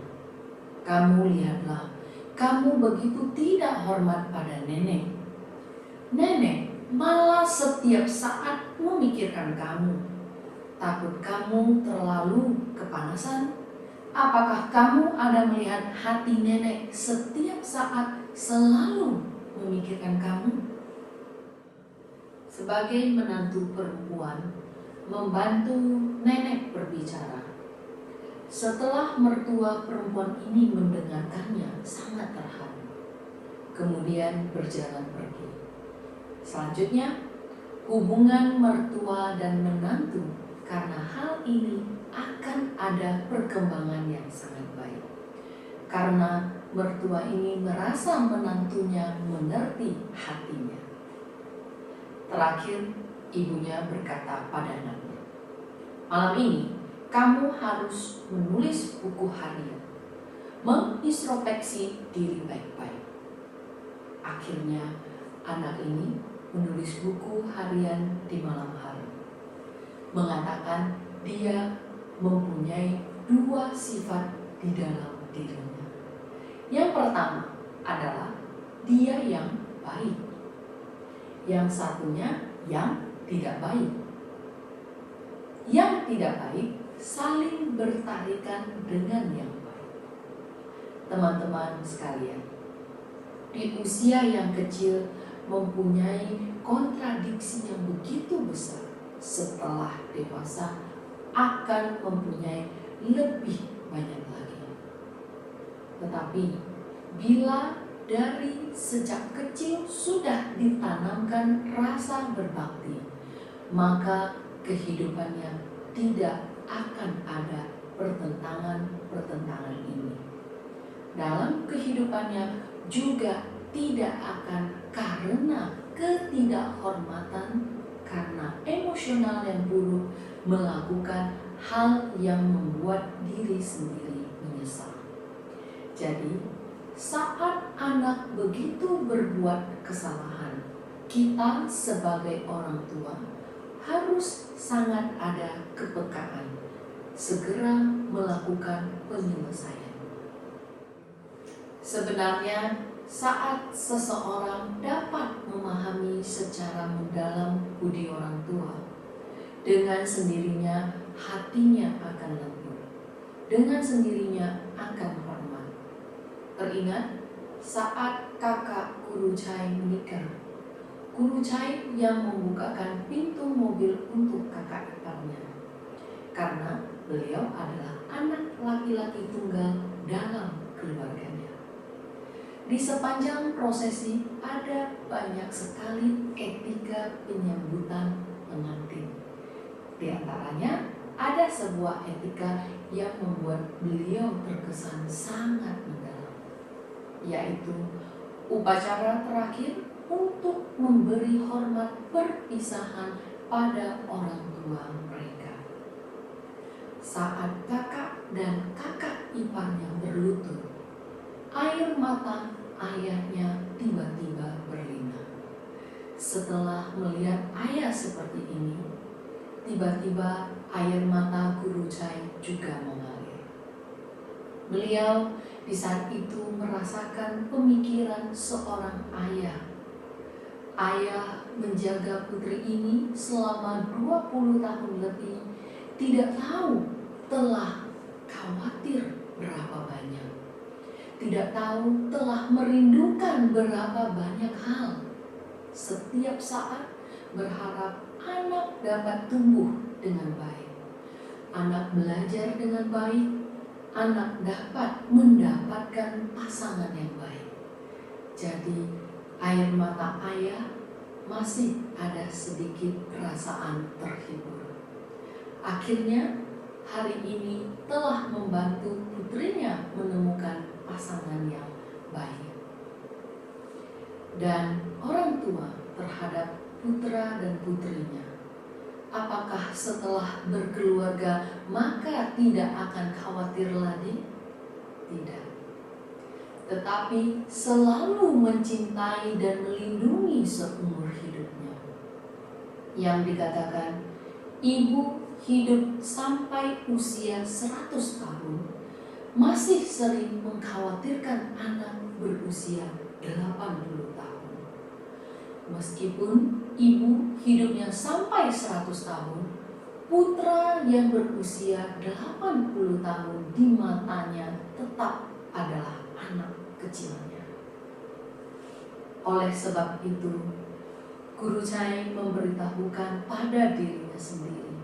"Kamu lihatlah, kamu begitu tidak hormat pada nenek. Nenek malah setiap saat memikirkan kamu. Takut kamu terlalu kepanasan? Apakah kamu ada melihat hati nenek setiap saat selalu memikirkan kamu?" Sebagai menantu perempuan, membantu nenek berbicara. Setelah mertua perempuan ini mendengarkannya, sangat terharu. Kemudian berjalan pergi. Selanjutnya, hubungan mertua dan menantu karena hal ini akan ada perkembangan yang sangat baik. Karena mertua ini merasa menantunya mengerti hatinya. Terakhir, ibunya berkata pada anaknya, "Malam ini kamu harus menulis buku harian, mengintrospeksi diri baik-baik." Akhirnya, anak ini menulis buku harian di malam hari, mengatakan dia mempunyai 2 sifat di dalam dirinya. Yang pertama adalah dia yang baik. Yang satunya yang tidak baik. Yang tidak baik saling bertarikan dengan yang baik. Teman-teman sekalian, di usia yang kecil mempunyai kontradiksi yang begitu besar, setelah dewasa akan mempunyai lebih banyak lagi. Tetapi bila dari sejak kecil sudah ditanamkan rasa berbakti, maka kehidupannya tidak akan ada pertentangan-pertentangan ini. Dalam kehidupannya juga tidak akan karena ketidakhormatan, karena emosional yang buruk, melakukan hal yang membuat diri sendiri menyesal. Jadi, saat anak begitu berbuat kesalahan, kita sebagai orang tua harus sangat ada kepekaan, segera melakukan penyelesaian. Sebenarnya, saat seseorang dapat memahami secara mendalam budi orang tua, dengan sendirinya hatinya akan lembut, dengan sendirinya akan hormat. Teringat saat kakak Guru Chai menikah, Guru Chai yang membukakan pintu mobil untuk kakak iparnya, karena beliau adalah anak laki-laki tunggal dalam keluarganya. Di sepanjang prosesi ada banyak sekali etika penyambutan pengantin. Di antaranya ada sebuah etika yang membuat beliau terkesan sangat mendalam, yaitu upacara terakhir untuk memberi hormat perpisahan pada orang tua mereka. Saat kakak dan kakak iparnya berlutut, air mata ayahnya tiba-tiba berlinang. Setelah melihat ayah seperti ini, tiba-tiba air mata Guru Chai juga mengalir. Beliau di saat itu merasakan pemikiran seorang ayah. Ayah menjaga putri ini selama 20 tahun lebih, tidak tahu telah khawatir berapa banyak, tidak tahu telah merindukan berapa banyak hal. Setiap saat berharap anak dapat tumbuh dengan baik, anak belajar dengan baik, anak dapat mendapatkan pasangan yang baik. Jadi air mata ayah masih ada sedikit perasaan terhibur. Akhirnya hari ini telah membantu putrinya menemukan pasangan yang baik. Dan orang tua terhadap putra dan putrinya Apakah setelah berkeluarga maka tidak akan khawatir lagi? Tidak. Tetapi selalu mencintai dan melindungi seumur hidupnya. Yang dikatakan, ibu hidup sampai usia 100 tahun, masih sering mengkhawatirkan anak berusia 80 tahun. Meskipun ibu hidupnya sampai 100 tahun, putra yang berusia 80 tahun di matanya tetap adalah anak kecilnya. Oleh sebab itu, Guru Chai memberitahukan pada dirinya sendiri,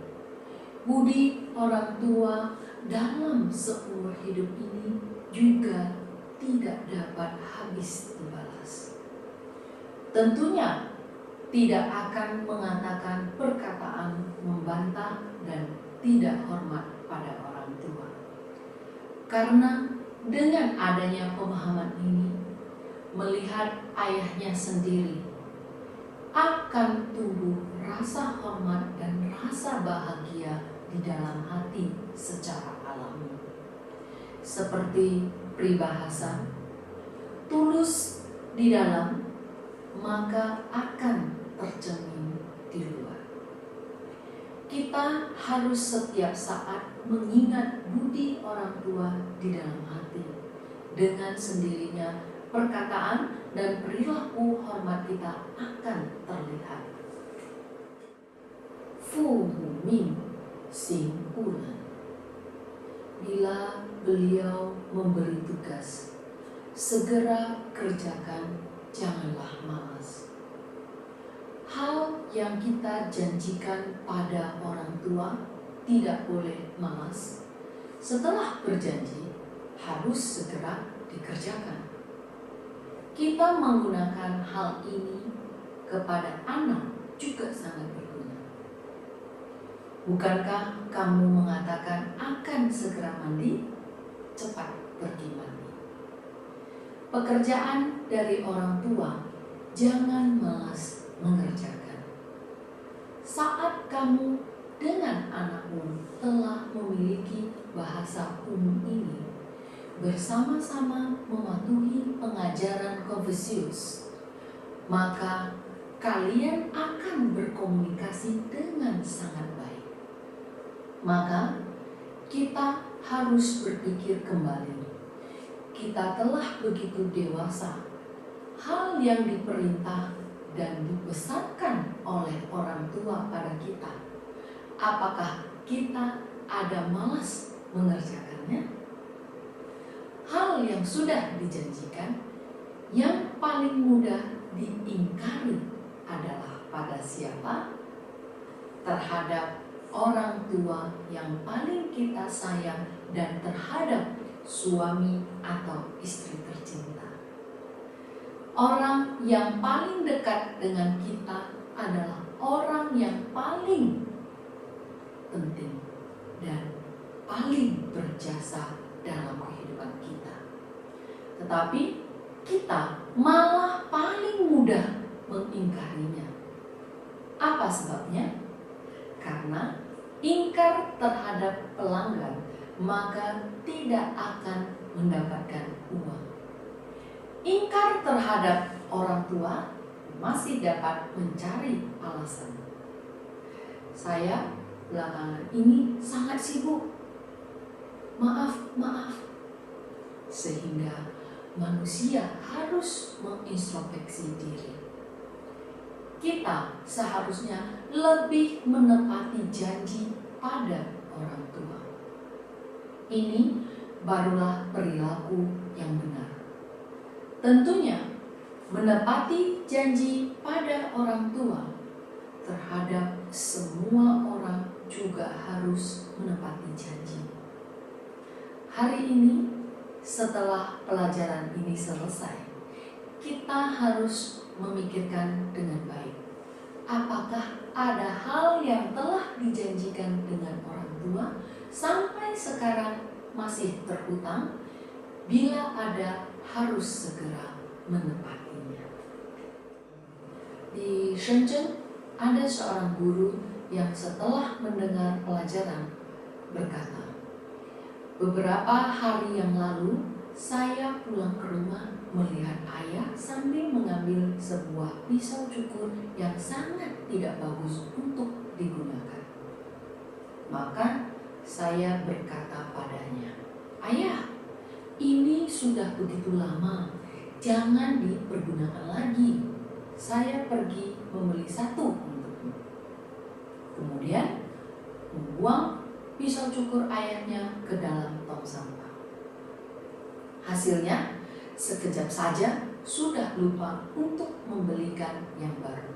budi orang tua dalam seumur hidup ini juga tidak dapat habis dibalas. Tentunya tidak akan mengatakan perkataan membantah dan tidak hormat pada orang tua. Karena dengan adanya pemahaman ini, melihat ayahnya sendiri, akan tumbuh rasa hormat dan rasa bahagia di dalam hati secara alami. Seperti peribahasa, tulus di dalam maka akan tercermin di luar. Kita harus setiap saat mengingat budi orang tua di dalam hati. Dengan sendirinya perkataan dan perilaku hormat kita akan terlihat. Fu Ming Sing Ulan. Bila beliau memberi tugas, segera kerjakan, janganlah malas. Hal yang kita janjikan pada orang tua tidak boleh malas. Setelah berjanji, harus segera dikerjakan. Kita menggunakan hal ini kepada anak juga sangat berguna. Bukankah kamu mengatakan akan segera mandi? Cepat pergi mandi. Pekerjaan dari orang tua jangan malas mengerjakan. Saat kamu dengan anakmu telah memiliki bahasa umum ini, bersama-sama mematuhi pengajaran Confucius, maka kalian akan berkomunikasi dengan sangat baik. Maka kita harus berpikir kembali. Kita telah begitu dewasa. Hal yang diperintah dan dipesankan oleh orang tua pada kita, apakah kita ada malas mengerjakannya? Hal yang sudah dijanjikan, yang paling mudah diingkari adalah pada siapa? Terhadap orang tua yang paling kita sayang dan terhadap suami atau istri tercinta. Orang yang paling dekat dengan kita adalah orang yang paling penting dan paling berjasa dalam kehidupan kita. Tetapi kita malah paling mudah mengingkarinya. Apa sebabnya? Karena ingkar terhadap pelanggan, maka tidak akan mendapatkan uang. Ingkar terhadap orang tua masih dapat mencari alasan. Saya belakangan ini sangat sibuk. Maaf. Sehingga manusia harus mengintrospeksi diri. Kita seharusnya lebih menepati janji pada orang tua. Ini barulah perilaku yang benar. Tentunya menepati janji pada orang tua terhadap semua orang juga harus menepati janji. Hari ini setelah pelajaran ini selesai, kita harus memikirkan dengan baik. Apakah ada hal yang telah dijanjikan dengan orang tua sampai sekarang masih terhutang? Bila ada, harus segera menepatinya. Di Shenzhen ada seorang guru yang setelah mendengar pelajaran berkata, "Beberapa hari yang lalu saya pulang ke rumah melihat ayah sambil mengambil sebuah pisau cukur yang sangat tidak bagus untuk digunakan. Maka saya berkata padanya, 'Ayah, ini sudah begitu lama, jangan dipergunakan lagi. Saya pergi membeli satu untukmu.' Kemudian membuang pisau cukur ayahnya ke dalam tong sampah. Hasilnya, sekejap saja sudah lupa untuk membelikan yang baru.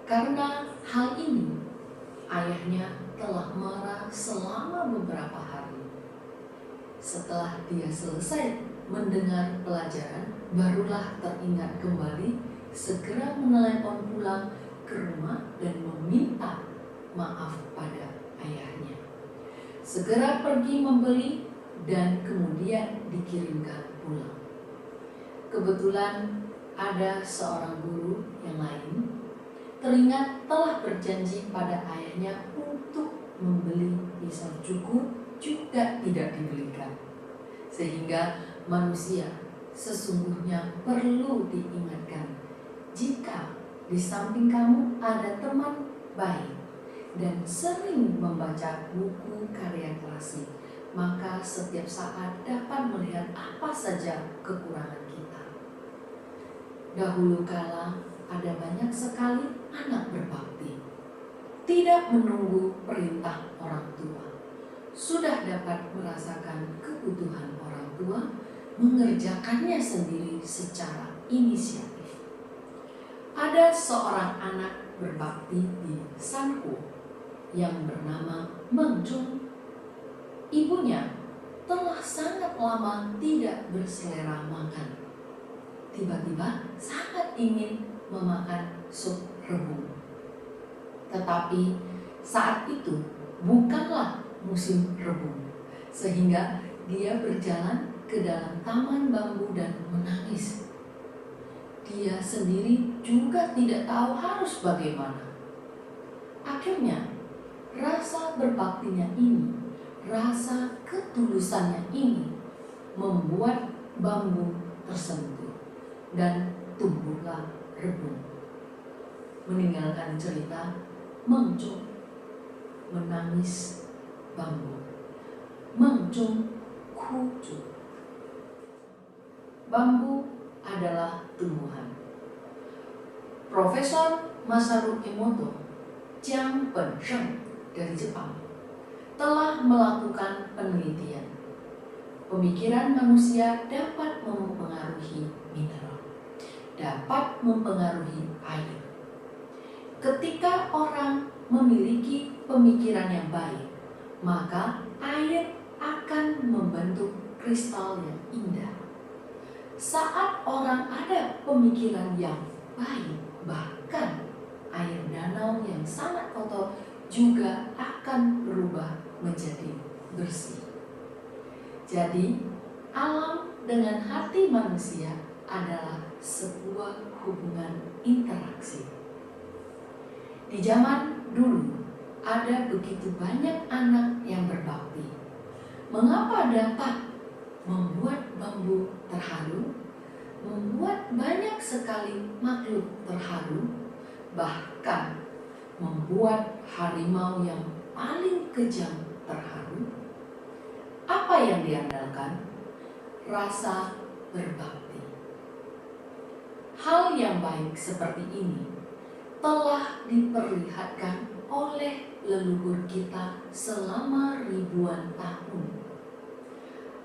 Karena hal ini, ayahnya telah marah selama beberapa hari. Setelah dia selesai mendengar pelajaran, barulah teringat kembali segera menelepon pulang ke rumah dan meminta maaf pada ayahnya. Segera pergi membeli dan kemudian dikirimkan pulang. Kebetulan ada seorang guru yang lain teringat telah berjanji pada ayahnya untuk membeli pisau cukur, juga tidak dibelikan. Sehingga manusia sesungguhnya perlu diingatkan, jika di samping kamu ada teman baik dan sering membaca buku karya klasik, maka setiap saat dapat melihat apa saja kekurangan kita. Dahulu kala ada banyak sekali anak berbakti, tidak menunggu perintah orang tua, sudah dapat merasakan kebutuhan orang tua, mengerjakannya sendiri secara inisiatif. Ada seorang anak berbakti di Sanku yang bernama Meng Jung. Ibunya telah sangat lama tidak berselera makan. Tiba-tiba sangat ingin memakan sup rebung. Tetapi saat itu bukanlah musim rebung, sehingga dia berjalan ke dalam taman bambu dan menangis. Dia sendiri juga tidak tahu harus bagaimana. Akhirnya, rasa berbaktinya ini, rasa ketulusannya ini membuat bambu tersentuh dan tumbuhlah rebung. Meninggalkan cerita Meng Jung menangis bambu. Meng Jung kucu. Bambu adalah tumbuhan. Profesor Masaru Emoto Jiang Bensheng dari Jepang telah melakukan penelitian. Pemikiran manusia dapat mempengaruhi mineral, dapat mempengaruhi air. Ketika orang memiliki pemikiran yang baik, maka air akan membentuk kristal yang indah. Saat orang ada pemikiran yang baik, bahkan air danau yang sangat kotor juga akan berubah menjadi bersih. Jadi, alam dengan hati manusia adalah sebuah hubungan interaksi. Di zaman dulu, ada begitu banyak anak yang berbakti. Mengapa dapat membuat bambu terharu, membuat banyak sekali makhluk terharu, bahkan membuat harimau yang paling kejam terharu? Apa yang diandalkan? Rasa berbakti. Hal yang baik seperti ini telah diperlihatkan oleh leluhur kita selama ribuan tahun.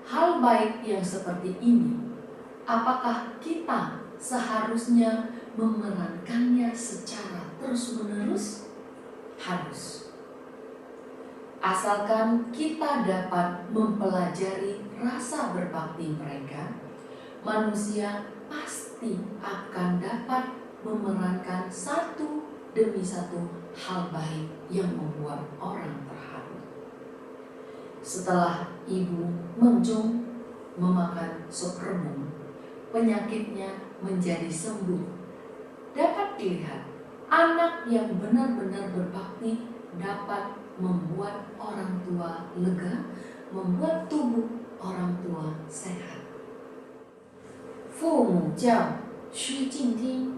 Hal baik yang seperti ini, apakah kita seharusnya memerankannya secara terus-menerus? Harus. Asalkan kita dapat mempelajari rasa berbakti mereka, manusia pasti akan dapat memerankan satu demi satu hal baik yang membuat orang terharu. Setelah Ibu Meng Jung memakan sup rebung, penyakitnya menjadi sembuh. Dapat dilihat Anak yang benar-benar berbakti dapat membuat orang tua lega, membuat tubuh orang tua sehat. 父母教，须敬听.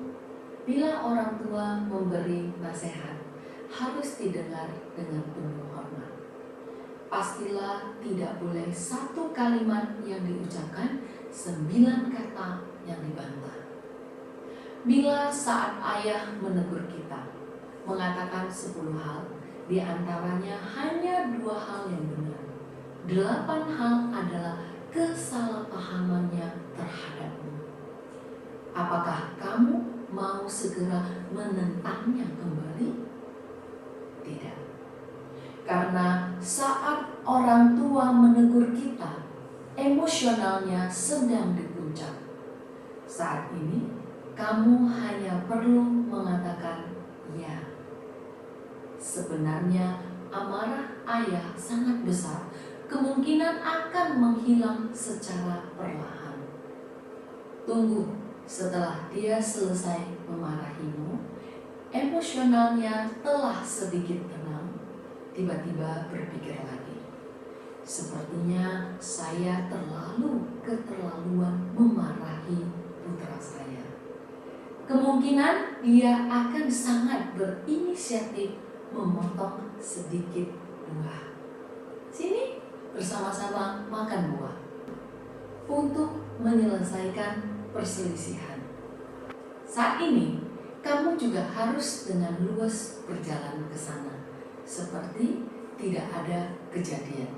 Bila orang tua memberi nasihat, harus didengar dengan penuh hormat. Pastilah tidak boleh satu kalimat yang diucapkan, 9 kata yang dibantah. Bila saat ayah menegur kita, mengatakan 10 hal, di antaranya hanya 2 hal yang benar. 8 hal adalah kesalahpahamannya terhadapmu. Apakah kamu mau segera menentangnya kembali? Tidak. Karena saat orang tua menegur kita, emosionalnya sedang di puncak. Saat ini, kamu hanya perlu mengatakan ya. Sebenarnya amarah ayah sangat besar, kemungkinan akan menghilang secara perlahan. Tunggu setelah dia selesai memarahimu, emosionalnya telah sedikit tenang, tiba-tiba berpikir lagi. Sepertinya saya terlalu keterlaluan memarahi putra saya. Kemungkinan dia akan sangat berinisiatif memotong sedikit buah. Sini bersama-sama makan buah untuk menyelesaikan perselisihan. Saat ini kamu juga harus dengan luas berjalan ke sana, seperti tidak ada kejadian.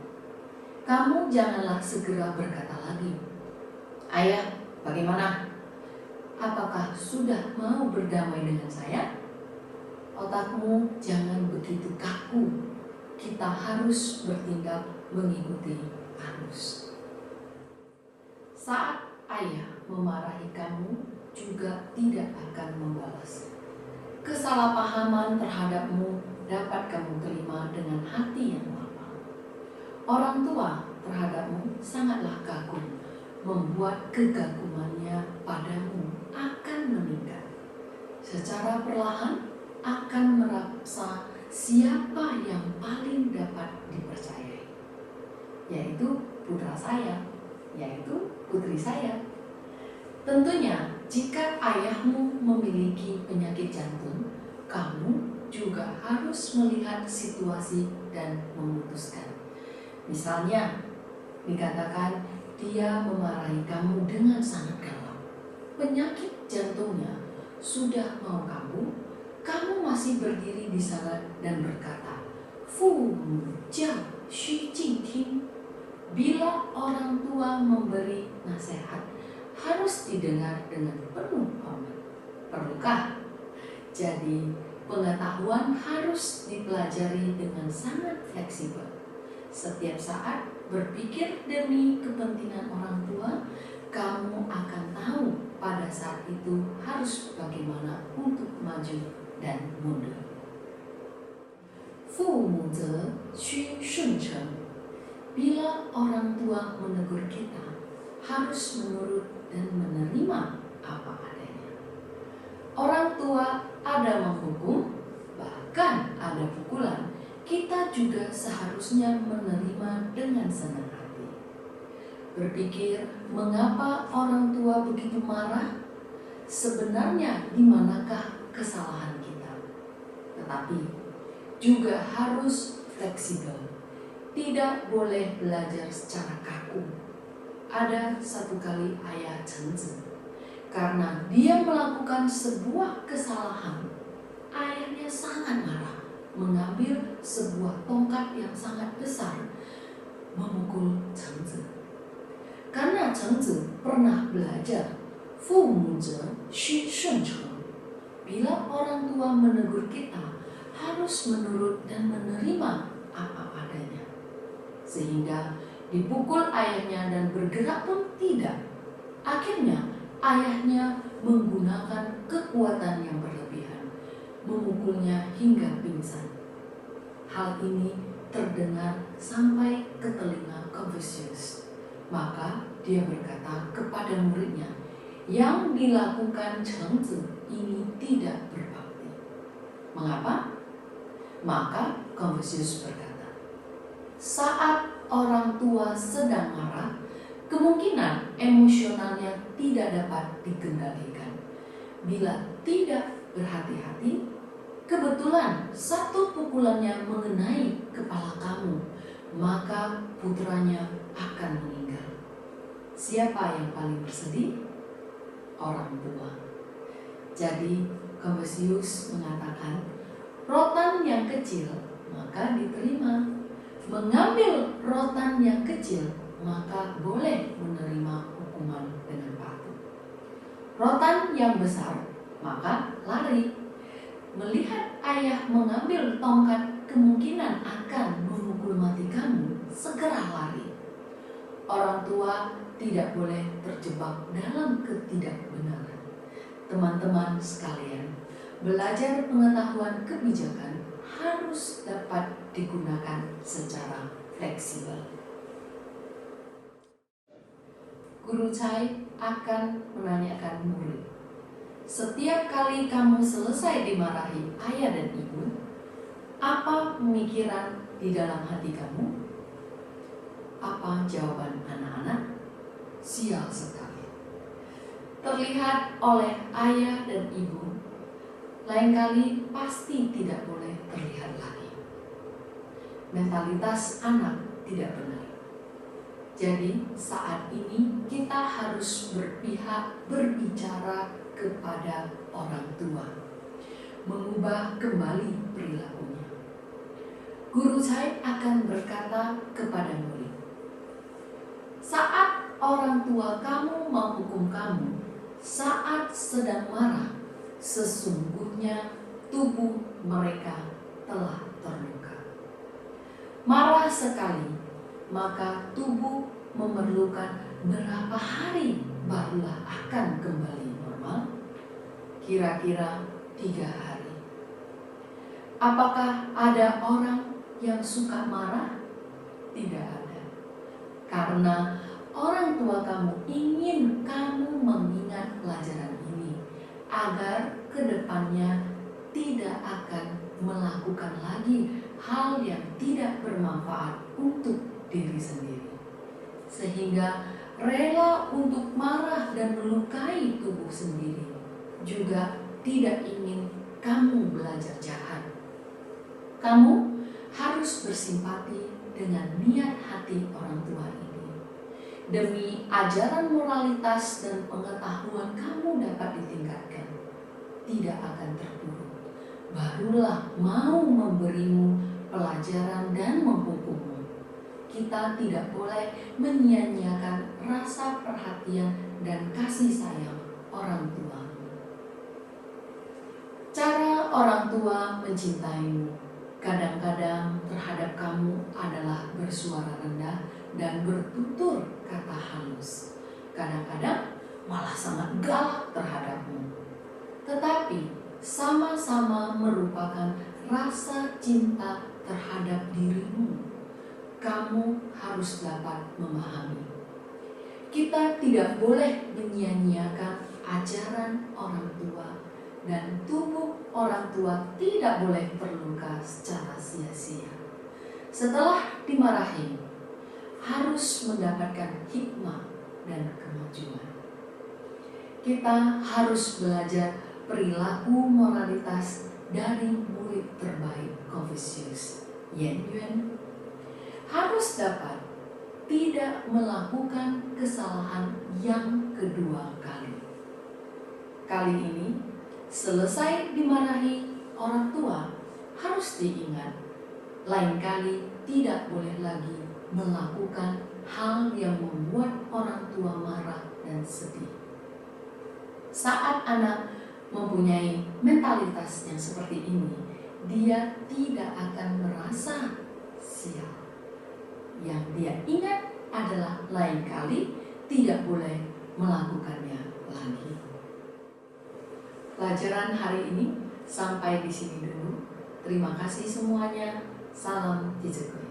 Kamu janganlah segera berkata lagi, "Ayah, bagaimana? Apakah sudah mau berdamai dengan saya?" Otakmu jangan begitu kaku. Kita harus bertindak mengikuti arus. Saat ayah memarahi kamu, juga tidak akan membalas. Kesalahpahaman terhadapmu dapat kamu terima dengan hati yang lapang. Orang tua terhadapmu sangatlah kagum, membuat kegagumannya padamu akan meningkat. Secara perlahan akan merasa siapa yang paling dapat dipercayai, yaitu putra saya, yaitu putri saya. Tentunya jika ayahmu memiliki penyakit jantung, kamu juga harus melihat situasi dan memutuskan. Misalnya, dikatakan dia memarahi kamu dengan sangat galak. Penyakit jantungnya sudah mau kambuh, kamu masih berdiri di sana dan berkata, "Fu mu jiao xu jing ting." Bila orang tua memberi nasihat, harus didengar dengan penuh hormat. Perlukah? Jadi, pengetahuan harus dipelajari dengan sangat fleksibel. Setiap saat berpikir demi kepentingan orang tua, kamu akan tahu pada saat itu harus bagaimana untuk maju dan mundur. 父母责，须顺承. Bila orang tua menegur kita, harus menurut dan menerima apa adanya. Orang tua ada menghukum, bahkan ada pukulan, kita juga seharusnya menerima dengan senang hati. Berpikir, mengapa orang tua begitu marah? Sebenarnya di manakah kesalahan kita? Tetapi juga harus fleksibel. Tidak boleh belajar secara kaku. Ada satu kali ayah Chen Zi, karena dia melakukan sebuah kesalahan, ayahnya sangat marah, mengambil sebuah tongkat yang sangat besar, memukul Chen Zi. Karena Chen Zi pernah belajar, 父母责，须顺承. Bila orang tua menegur kita, harus menurut dan menerima apa adanya. Sehingga dipukul ayahnya dan bergerak pun tidak. Akhirnya ayahnya menggunakan kekuatan yang berlebihan, memukulnya hingga pingsan. Hal ini terdengar sampai ke telinga Confucius. Maka dia berkata kepada muridnya, yang dilakukan Chen Zi ini tidak berbakti. Mengapa? Maka Confucius berkata, saat orang tua sedang marah, kemungkinan emosionalnya tidak dapat dikendalikan. Bila tidak berhati-hati, kebetulan satu pukulannya mengenai kepala kamu, maka putranya akan meninggal. Siapa yang paling bersedih? Orang tua. Jadi Confucius mengatakan, rotan yang kecil maka diterima. Mengambil rotan yang kecil maka boleh menerima hukuman dengan patuh. Rotan yang besar maka lari. Melihat ayah mengambil tongkat kemungkinan akan memukul mati kamu, segera lari. Orang tua tidak boleh terjebak dalam ketidakbenaran. Teman-teman sekalian, belajar pengetahuan kebijakan harus dapat digunakan secara fleksibel. Guru Chai akan menanyakan murid, setiap kali kamu selesai dimarahi ayah dan ibu, apa pemikiran di dalam hati kamu? Apa jawaban anak-anak? Sial sekali. Terlihat oleh ayah dan ibu, lain kali pasti tidak boleh terlihat lagi. Mentalitas anak tidak benar. Jadi saat ini kita harus berbicara kepada orang tua, mengubah kembali perilakunya. Guru Chai akan berkata kepada murid, saat orang tua kamu menghukum kamu, saat sedang marah, sesungguhnya tubuh mereka telah terluka. Marah sekali, maka tubuh memerlukan berapa hari barulah akan kembali normal? Kira-kira 3 hari. Apakah ada orang yang suka marah? Tidak ada. Karena orang tua kamu ingin kamu mengingat pelajaran ini agar kedepannya tidak akan melakukan lagi hal yang tidak bermanfaat untuk diri sendiri, sehingga rela untuk marah dan melukai tubuh sendiri, juga tidak ingin kamu belajar jahat. Kamu harus bersimpati dengan niat hati orang tua ini. Demi ajaran moralitas dan pengetahuan kamu dapat ditingkatkan, tidak akan terpuruk. Barulah mau memberimu pelajaran dan menghukummu. Kita tidak boleh menyia-nyiakan rasa perhatian dan kasih sayang orang tua. Cara orang tua mencintaimu kadang-kadang terhadap kamu adalah bersuara rendah dan bertutur kata halus. Kadang-kadang malah sangat galak terhadapmu. Tetapi sama-sama merupakan rasa cinta terhadap dirimu. Kamu harus dapat memahami. Kita tidak boleh menyia-nyiakan ajaran orang tua, dan tubuh orang tua tidak boleh terluka secara sia-sia. Setelah dimarahi, harus mendapatkan hikmah dan kemajuan. Kita harus belajar perilaku moralitas dari murid terbaik Confucius, Yen Yuan. Harus dapat tidak melakukan kesalahan yang kedua kali. Kali ini, selesai dimarahi orang tua, harus diingat, lain kali tidak boleh lagi melakukan hal yang membuat orang tua marah dan sedih. Saat anak mempunyai mentalitas yang seperti ini, dia tidak akan merasa sial. Yang dia ingat adalah lain kali tidak boleh melakukannya lagi. Pelajaran hari ini sampai di sini dulu. Terima kasih semuanya. Salam Cijegur.